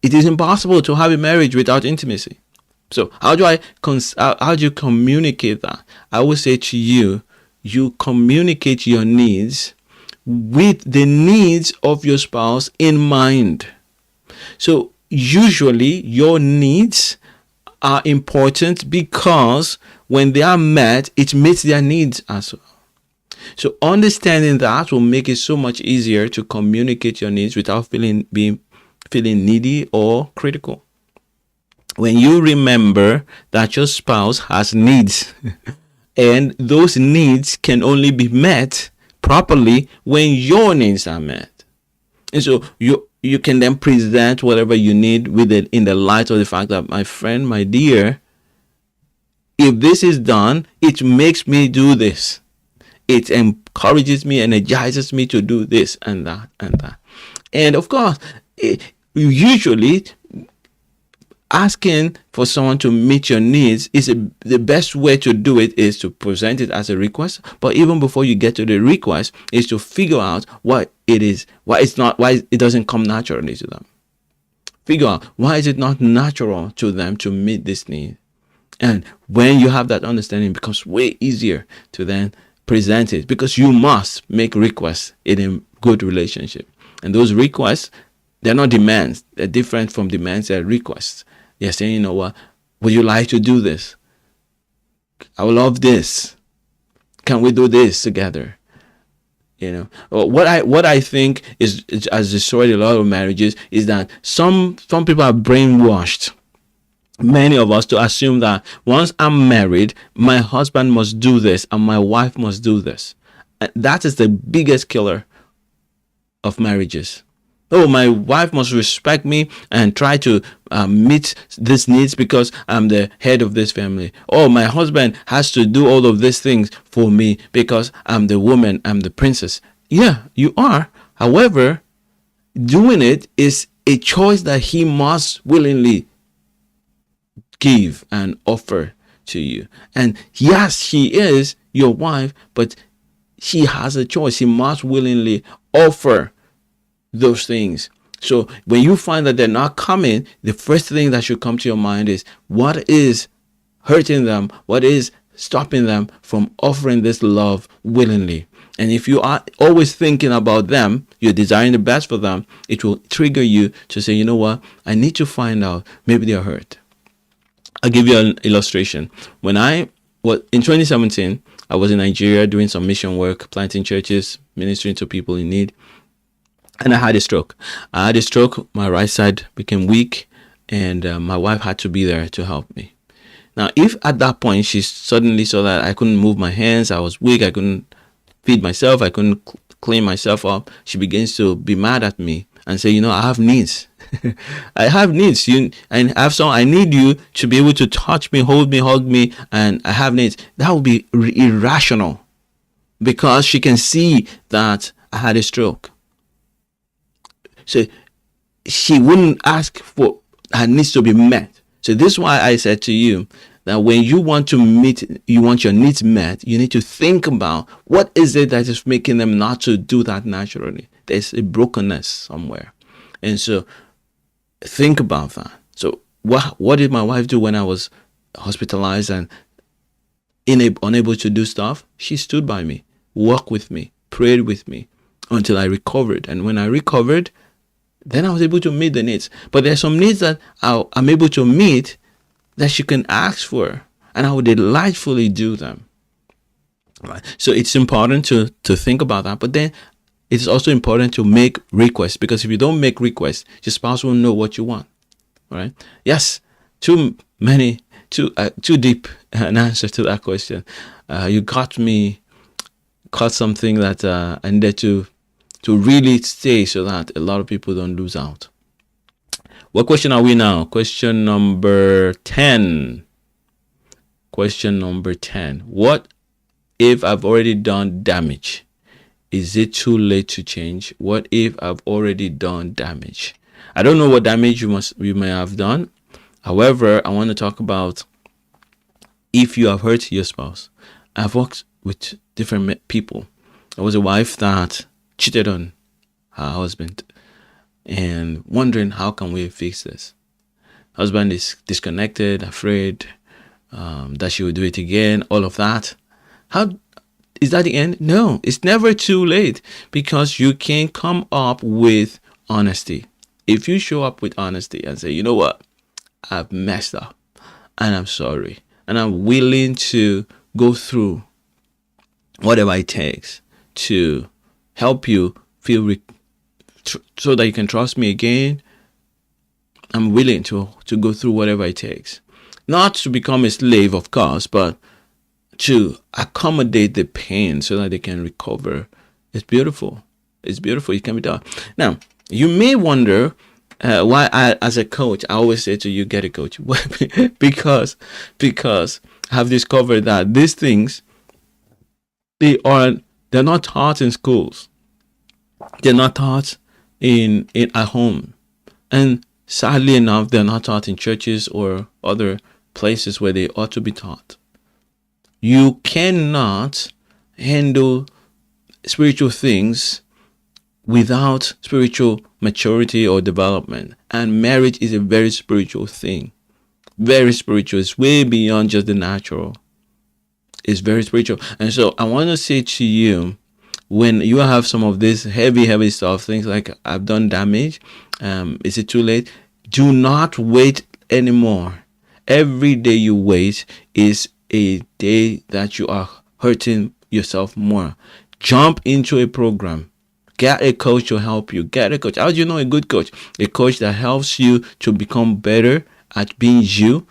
it is impossible to have a marriage without intimacy. So how do you communicate that? I would say to you, you communicate your needs with the needs of your spouse in mind. So usually your needs are important because when they are met, it meets their needs as well. So understanding that will make it so much easier to communicate your needs without feeling needy or critical. When you remember that your spouse has needs and those needs can only be met properly when your needs are met. And so you can then present whatever you need with it in the light of the fact that, my friend, my dear, if this is done, it makes me do this. It encourages me, energizes me to do this and that and that. And of course, usually asking for someone to meet your needs is the best way to do it is to present it as a request. But even before you get to the request, is to figure out what it is, why it doesn't come naturally to them. Figure out why is it not natural to them to meet this need. And when you have that understanding, it becomes way easier to then present it, because you must make requests in a good relationship. And those requests, they're not demands. They're different from demands. They're requests. You're saying, you know what, would you like to do this? I would love this. Can we do this together? You know, what I think is has destroyed a lot of marriages is that some people are brainwashed, many of us, to assume that once I'm married, my husband must do this and my wife must do this. And that is the biggest killer of marriages. Oh, my wife must respect me and try to meet these needs because I'm the head of this family. Oh, my husband has to do all of these things for me because I'm the woman, I'm the princess. Yeah, you are. However, doing it is a choice that he must willingly give and offer to you. And yes, she is your wife, but she has a choice. He must willingly offer those things. So when you find that they're not coming, the first thing that should come to your mind is, what is hurting them? What is stopping them from offering this love willingly? And if you are always thinking about them, you're desiring the best for them, it will trigger you to say, you know what, I need to find out, maybe they're hurt. I'll give you an illustration. When in 2017, I was in Nigeria doing some mission work, planting churches, ministering to people in need. And I had a stroke. My right side became weak, and my wife had to be there to help me. Now, if at that point she suddenly saw that I couldn't move my hands, I was weak, I couldn't feed myself, I couldn't clean myself up, she begins to be mad at me and say, you know, I have needs. I have needs. I need you to be able to touch me, hold me, hug me, and I have needs. That would be irrational, because she can see that I had a stroke. So she wouldn't ask for her needs to be met. So this is why I said to you that when you want your needs met, you need to think about what is it that is making them not to do that naturally. There's a brokenness somewhere. And so think about that. So what did my wife do when I was hospitalized and unable to do stuff? She stood by me, walked with me, prayed with me until I recovered. And when I recovered, then I was able to meet the needs. But there's some needs that I'm able to meet that she can ask for, and I would delightfully do them. Right. So it's important to think about that. But then it's also important to make requests, because if you don't make requests, your spouse won't know what you want. Right? Yes, too deep an answer to that question. You caught something that I needed to really stay so that a lot of people don't lose out. What question are we now? Question number 10. What if I've already done damage? Is it too late to change? What if I've already done damage? I don't know what damage you may have done. However, I want to talk about if you have hurt your spouse. I've worked with different people. I was a wife that cheated on her husband and wondering, how can we fix this? Husband is disconnected, afraid that she will do it again, all of that. How is that the end? No, it's never too late, because you can come up with honesty. If you show up with honesty and say, you know what, I've messed up and I'm sorry and I'm willing to go through whatever it takes to help you feel so that you can trust me again. I'm willing to go through whatever it takes. Not to become a slave, of course, but to accommodate the pain so that they can recover. It's beautiful. It's beautiful. It can be done. Now, you may wonder why as a coach, I always say to you, get a coach. because I've discovered that these things, they're not taught in schools. They're not taught in at home. And sadly enough, they're not taught in churches or other places where they ought to be taught. You cannot handle spiritual things without spiritual maturity or development. And marriage is a very spiritual thing. Very spiritual. It's way beyond just the natural. It's very spiritual. And so I want to say to you, when you have some of this heavy stuff, things like I've done damage, is it too late? Do not wait anymore. Every day you wait is a day that you are hurting yourself more. Jump into a program. Get a coach to help you. Get a coach. How do you know a good coach? A coach that helps you to become better at being you,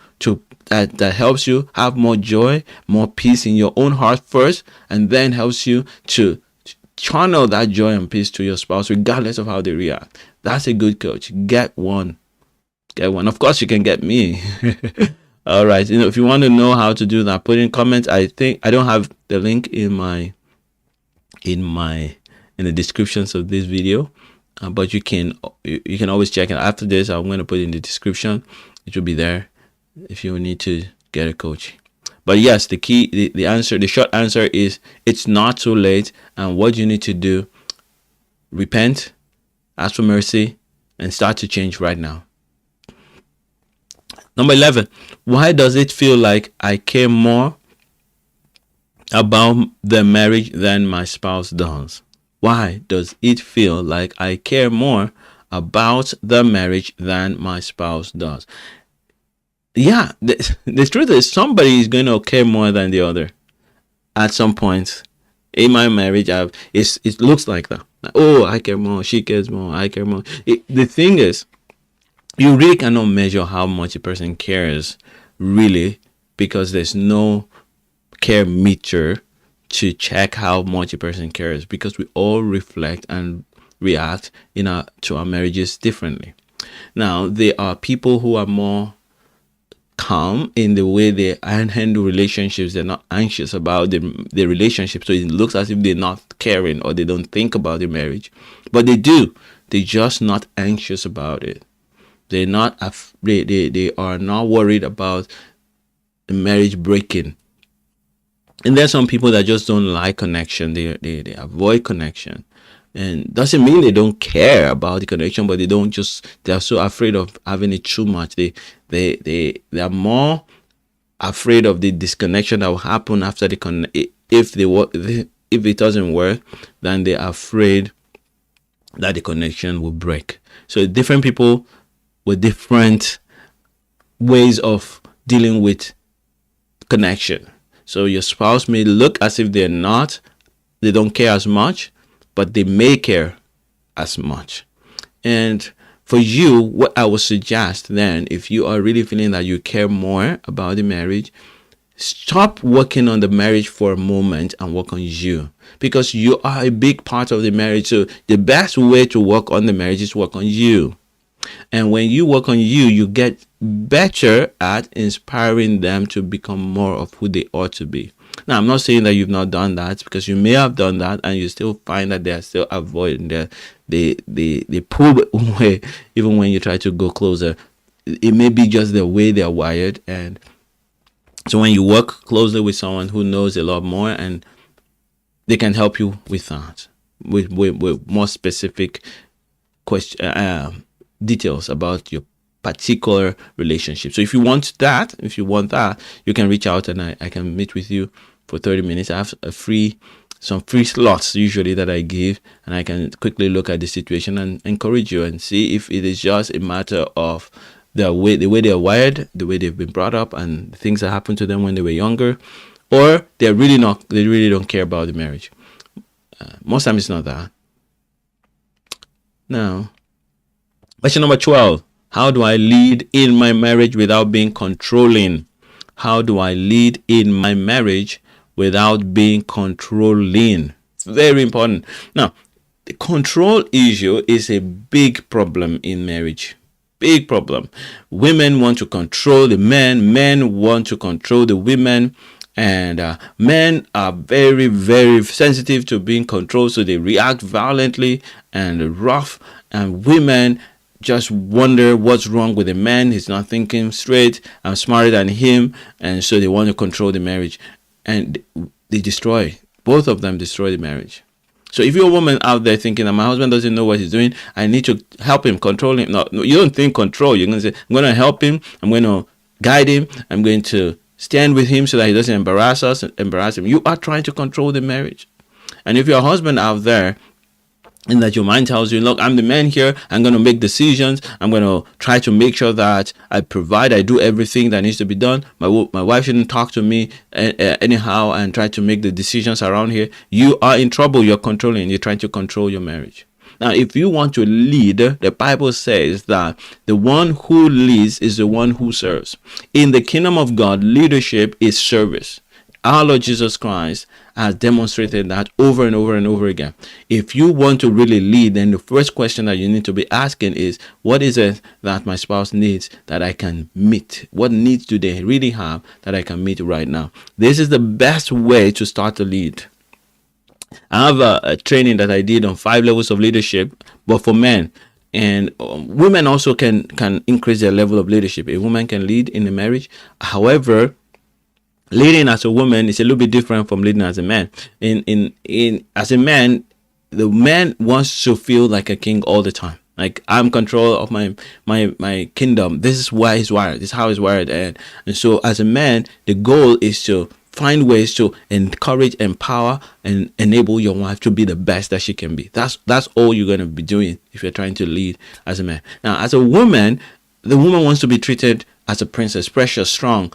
that helps you have more joy, more peace in your own heart first, and then helps you to channel that joy and peace to your spouse regardless of how they react. That's a good coach. Get one. Of course, you can get me. All right. If you want to know how to do that, put in comments. I think I don't have the link in the descriptions of this video, but you can always check it. After this, I'm going to put in the description. It will be there if you need to get a coach. But yes, the short answer is it's not too late. And what you need to do, repent, ask for mercy, and start to change right now. Number 11, why does it feel like I care more about the marriage than my spouse does? Why does it feel like I care more about the marriage than my spouse does? Yeah, the truth is somebody is going to care more than the other at some point. In my marriage, it looks like that. Oh, I care more. She cares more. I care more. The thing is, you really cannot measure how much a person cares, really, because there's no care meter to check how much a person cares, because we all reflect and react to our marriages differently. Now, there are people who are more calm in the way they handle relationships. They're not anxious about the relationship, so it looks as if they're not caring or they don't think about the marriage, but they do. They're just not anxious about it. They're not they are not worried about the marriage breaking. And there's some people that just don't like connection. They avoid connection. And doesn't mean they don't care about the connection, but they're so afraid of having it too much. They are more afraid of the disconnection that will happen after if it doesn't work, than they're afraid that the connection will break. So different people with different ways of dealing with connection. So your spouse may look as if they don't care as much, but they may care as much. And for you, what I would suggest then, if you are really feeling that you care more about the marriage, stop working on the marriage for a moment and work on you, because you are a big part of the marriage. So the best way to work on the marriage is work on you. And when you work on you, you get better at inspiring them to become more of who they ought to be. Now, I'm not saying that you've not done that, because you may have done that and you still find that they are still avoiding they pull away even when you try to go closer. It may be just the way they're wired. And so when you work closely with someone who knows a lot more, and they can help you with that, with more specific details about your particular relationship. So if you want that, you can reach out and I can meet with you for 30 minutes. I have a free some free slots usually that I give, and I can quickly look at the situation and encourage you and see if it is just a matter of the way they are wired, the way they've been brought up, and things that happened to them when they were younger, or they really don't care about the marriage. Most times it's not that. Now, question number 12. How do I lead in my marriage without being controlling? How do I lead in my marriage without being controlling? It's very important. Now, the control issue is a big problem in marriage. Big problem. Women want to control the men. Men want to control the women. And men are very, very sensitive to being controlled, so they react violently and rough. And women just wonder what's wrong with the man. He's not thinking straight. I'm smarter than him, and so they want to control the marriage, and they destroy. Both of them destroy the marriage. So if you're a woman out there thinking that my husband doesn't know what he's doing, I need to help him, control him. No, you don't think control. You're going to say, I'm going to help him. I'm going to guide him. I'm going to stand with him so that he doesn't embarrass us and embarrass him. You are trying to control the marriage. And if you're a husband out there, and that your mind tells you, look, I'm the man here, I'm going to make decisions, I'm going to try to make sure that I do everything that needs to be done, my wife shouldn't talk to me anyhow and try to make the decisions around here, you are in trouble. You're controlling. You're trying to control your marriage. Now, if you want to lead, the Bible says that the one who leads is the one who serves. In the kingdom of God, leadership is service. Our Lord Jesus Christ has demonstrated that over and over and over again. If you want to really lead, then the first question that you need to be asking is, what is it that my spouse needs that I can meet? What needs do they really have that I can meet right now? This is the best way to start to lead. I have a training that I did on 5 levels of leadership, but for men. And women also can increase their level of leadership. A woman can lead in a marriage. However, leading as a woman is a little bit different from leading as a man. As a man, the man wants to feel like a king all the time. Like, I'm control of my kingdom. This is why he's wired. This is how he's wired. And so as a man, the goal is to find ways to encourage, empower, and enable your wife to be the best that she can be. That's all you're going to be doing if you're trying to lead as a man. Now, as a woman, the woman wants to be treated as a princess, precious, strong,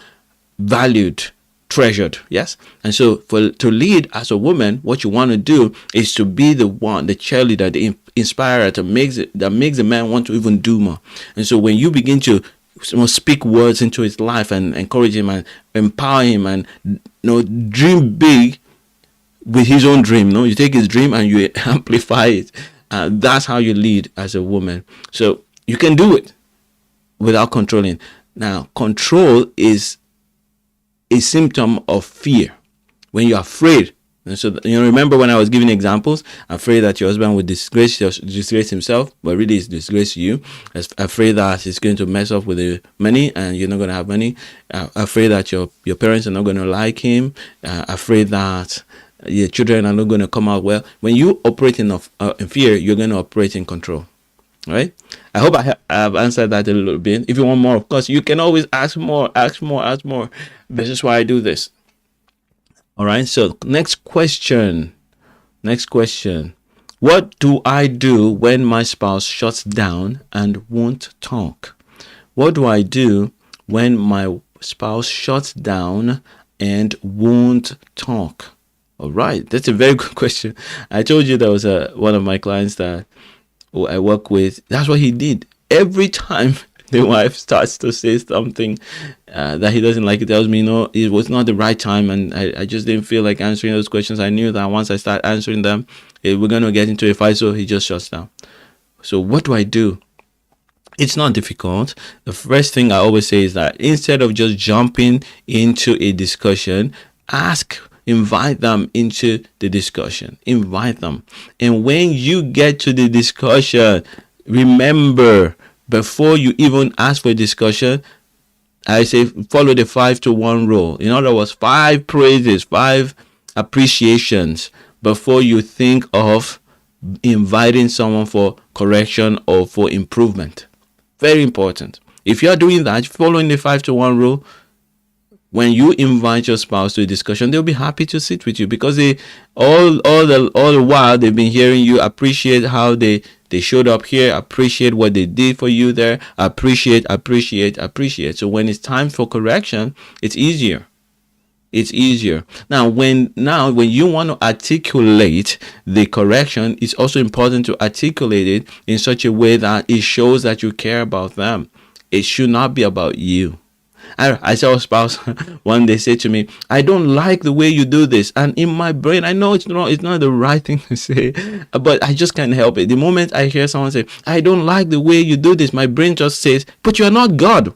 valued, treasured. Yes. And so to lead as a woman, what you want to do is to be the one, the cheerleader, the inspirer that makes the man want to even do more. And so when you begin to speak words into his life and encourage him and empower him and dream big with his own dream, you take his dream and you amplify it. That's how you lead as a woman. So you can do it without controlling. Now, control is a symptom of fear. When you're afraid, and so remember when I was giving examples, afraid that your husband would disgrace himself, but really it's disgrace you. Afraid that he's going to mess up with the money and you're not going to have money. Afraid that your parents are not going to like him. Afraid that your children are not going to come out well. When you operate in fear, you're going to operate in control. All right. I hope I have answered that a little bit. If you want more, of course, you can always ask more. This is why I do this. All right. So next question. What do I do when my spouse shuts down and won't talk? What do I do when my spouse shuts down and won't talk? All right. That's a very good question. I told you there was one of my clients that I work with. That's what he did. Every time the wife starts to say something that he doesn't like, it tells me, it was not the right time, and I just didn't feel like answering those questions. I knew that once I start answering them, we're going to get into a fight, so he just shuts down. So what do I do? It's not difficult. The first thing I always say is that instead of just jumping into a discussion, invite them into the discussion. Invite them. And when you get to the discussion, remember, before you even ask for a discussion, I say follow the 5-to-1 rule. In other words, 5 praises, 5 appreciations before you think of inviting someone for correction or for improvement. Very important. If you are doing that, following the 5-to-1 rule, When you invite your spouse to a discussion, they'll be happy to sit with you, because they all the while they've been hearing you appreciate how they showed up here, appreciate what they did for you there, appreciate. So when it's time for correction, it's easier. Now when you want to articulate the correction, it's also important to articulate it in such a way that it shows that you care about them. It should not be about you. I saw a spouse one day say to me, "I don't like the way you do this," and in my brain, I know it's not the right thing to say, but I just can't help it. The moment I hear someone say, "I don't like the way you do this," my brain just says, "But you are not God.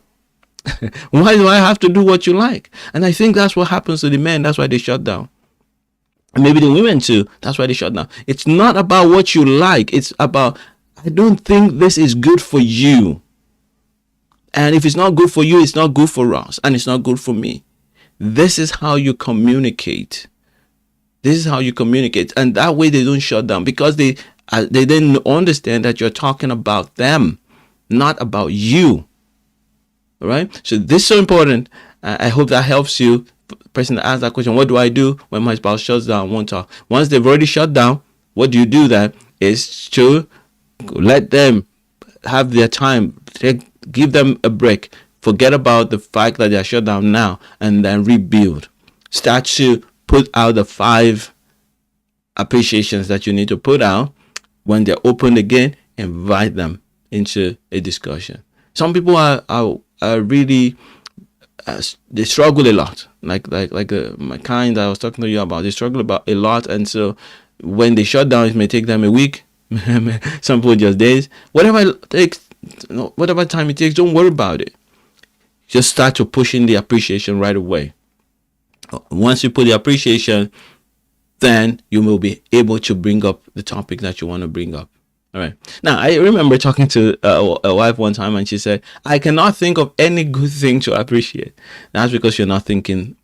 Why do I have to do what you like?" And I think that's what happens to the men. That's why they shut down. And maybe the women too. That's why they shut down. It's not about what you like. It's about, "I don't think this is good for you. And if it's not good for you, it's not good for us. And it's not good for me." This is how you communicate. And that way they don't shut down, because they then understand that you're talking about them, not about you. All right? So this is so important. I hope that helps you. Person that asked that question, what do I do when my spouse shuts down, won't talk? Once they've already shut down, what do you do then is to let them have their time. Give them a break. Forget about the fact that they are shut down now, and then rebuild. Start to put out the 5 appreciations that you need to put out. When they're open again, invite them into a discussion. Some people are really they struggle a lot. Like my kind I was talking to you about, they struggle about a lot, and so when they shut down, it may take them a week. Some people just days. Whatever time it takes, don't worry about it. Just start to push in the appreciation right away. Once you put the appreciation, then you will be able to bring up the topic that you want to bring up. All right. Now, I remember talking to a wife one time, and she said, "I cannot think of any good thing to appreciate." That's because you're not thinking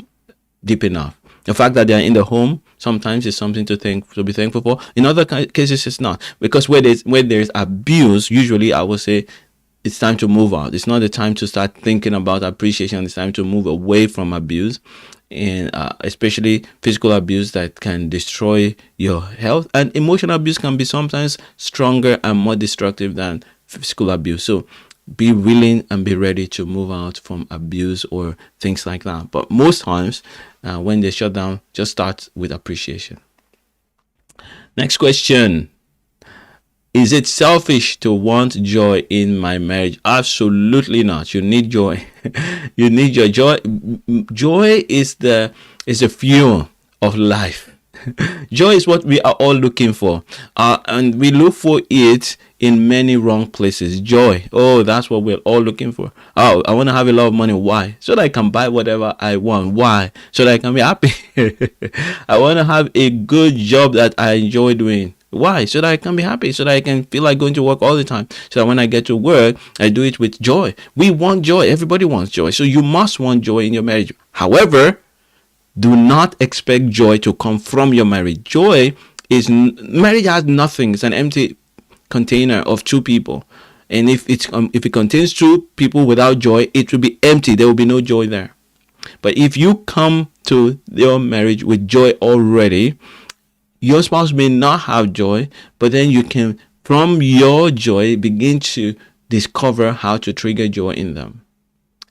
deep enough. The fact that they're in the home sometimes is something to be thankful for. In other cases, it's not, because where there's abuse, usually I would say it's time to move out. It's not the time to start thinking about appreciation. It's time to move away from abuse, and especially physical abuse that can destroy your health. And emotional abuse can be sometimes stronger and more destructive than physical abuse. So be willing and be ready to move out from abuse or things like that. But most times, when they shut down, just start with appreciation. Next question. Is it selfish to want joy in my marriage? Absolutely not. You need joy. You need your joy. Joy is the fuel of life. Joy is what we are all looking for, and we look for it in many wrong places. Joy, that's what we're all looking for. I want to have a lot of money. Why? So that I can buy whatever I want. Why? So that I can be happy. I want to have a good job that I enjoy doing. Why? So that I can be happy, so that I can feel like going to work all the time, so that when I get to work, I do it with joy. We want joy. Everybody wants joy. So you must want joy in your marriage. However, do not expect joy to come from your marriage. Marriage has nothing. It's an empty container of 2 people. And if it contains 2 people without joy, it will be empty. There will be no joy there. But if you come to your marriage with joy already, your spouse may not have joy, but then you can, from your joy, begin to discover how to trigger joy in them.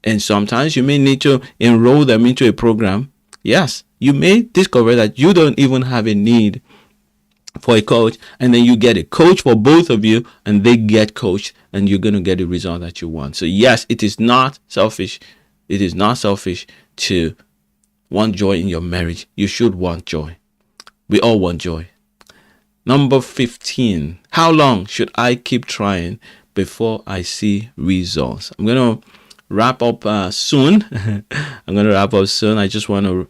And sometimes you may need to enroll them into a program. Yes, you may discover that you don't even have a need for a coach, and then you get a coach for both of you, and they get coached, and you're going to get the result that you want. So yes, it is not selfish. It is not selfish to want joy in your marriage. You should want joy. We all want joy. Number 15. How long should I keep trying before I see results? I'm going to wrap up soon. I just want to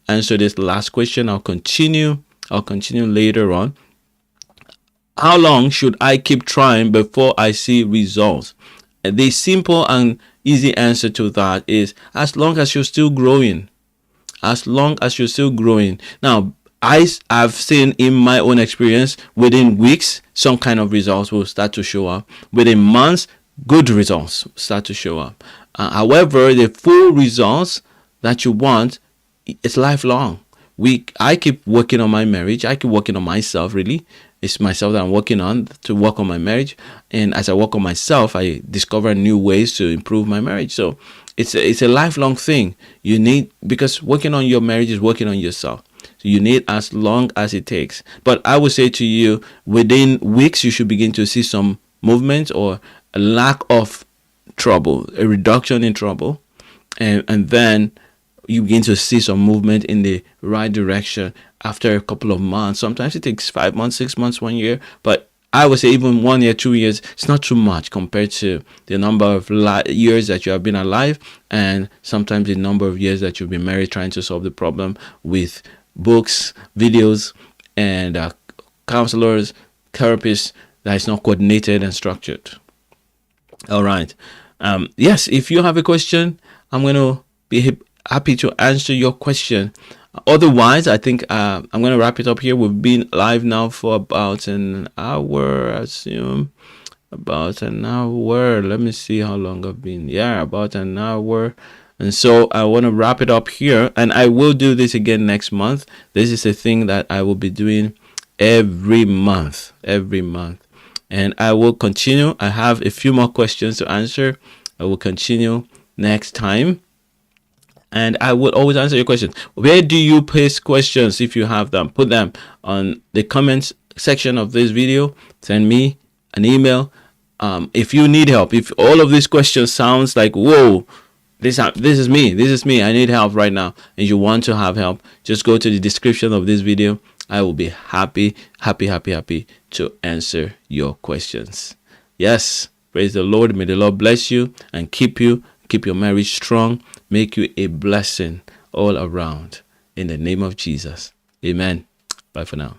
answer this last question. I'll continue later on. How long should I keep trying before I see results? The simple and easy answer to that is as long as you're still growing. As long as you're still growing. Now, I've seen in my own experience, within weeks, some kind of results will start to show up. Within months, good results start to show up. However, the full results that you want, it's lifelong. I keep working on my marriage. I keep working on myself, really. It's myself that I'm working on, to work on my marriage. And as I work on myself, I discover new ways to improve my marriage. So it's a lifelong thing. You need, because working on your marriage is working on yourself. So you need as long as it takes. But I would say to you, within weeks, you should begin to see some movement or a lack of trouble, a reduction in trouble. And then you begin to see some movement in the right direction after a couple of months. Sometimes it takes 5 months, 6 months, 1 year. But I would say even 1 year, 2 years, it's not too much compared to the number of years that you have been alive, and sometimes the number of years that you've been married, trying to solve the problem with books, videos, and counselors, therapists that is not coordinated and structured. All right. Yes, if you have a question, I'm going to be happy to answer your question. Otherwise, I think I'm going to wrap it up here. We've been live now for about an hour, I assume. About an hour. Let me see how long I've been. Yeah, about an hour. And so I want to wrap it up here. And I will do this again next month. This is a thing that I will be doing every month. Every month. And I will continue. I have a few more questions to answer. I will continue next time. And I will always answer your questions. Where do you post questions if you have them? Put them on the comments section of this video. Send me an email. If you need help, if all of these questions sounds like, whoa, this is me, I need help right now, and you want to have help, just go to the description of this video. I will be happy to answer your questions. Yes, praise the Lord. May the Lord bless you and keep your marriage strong, make you a blessing all around. In the name of Jesus. Amen. Bye for now.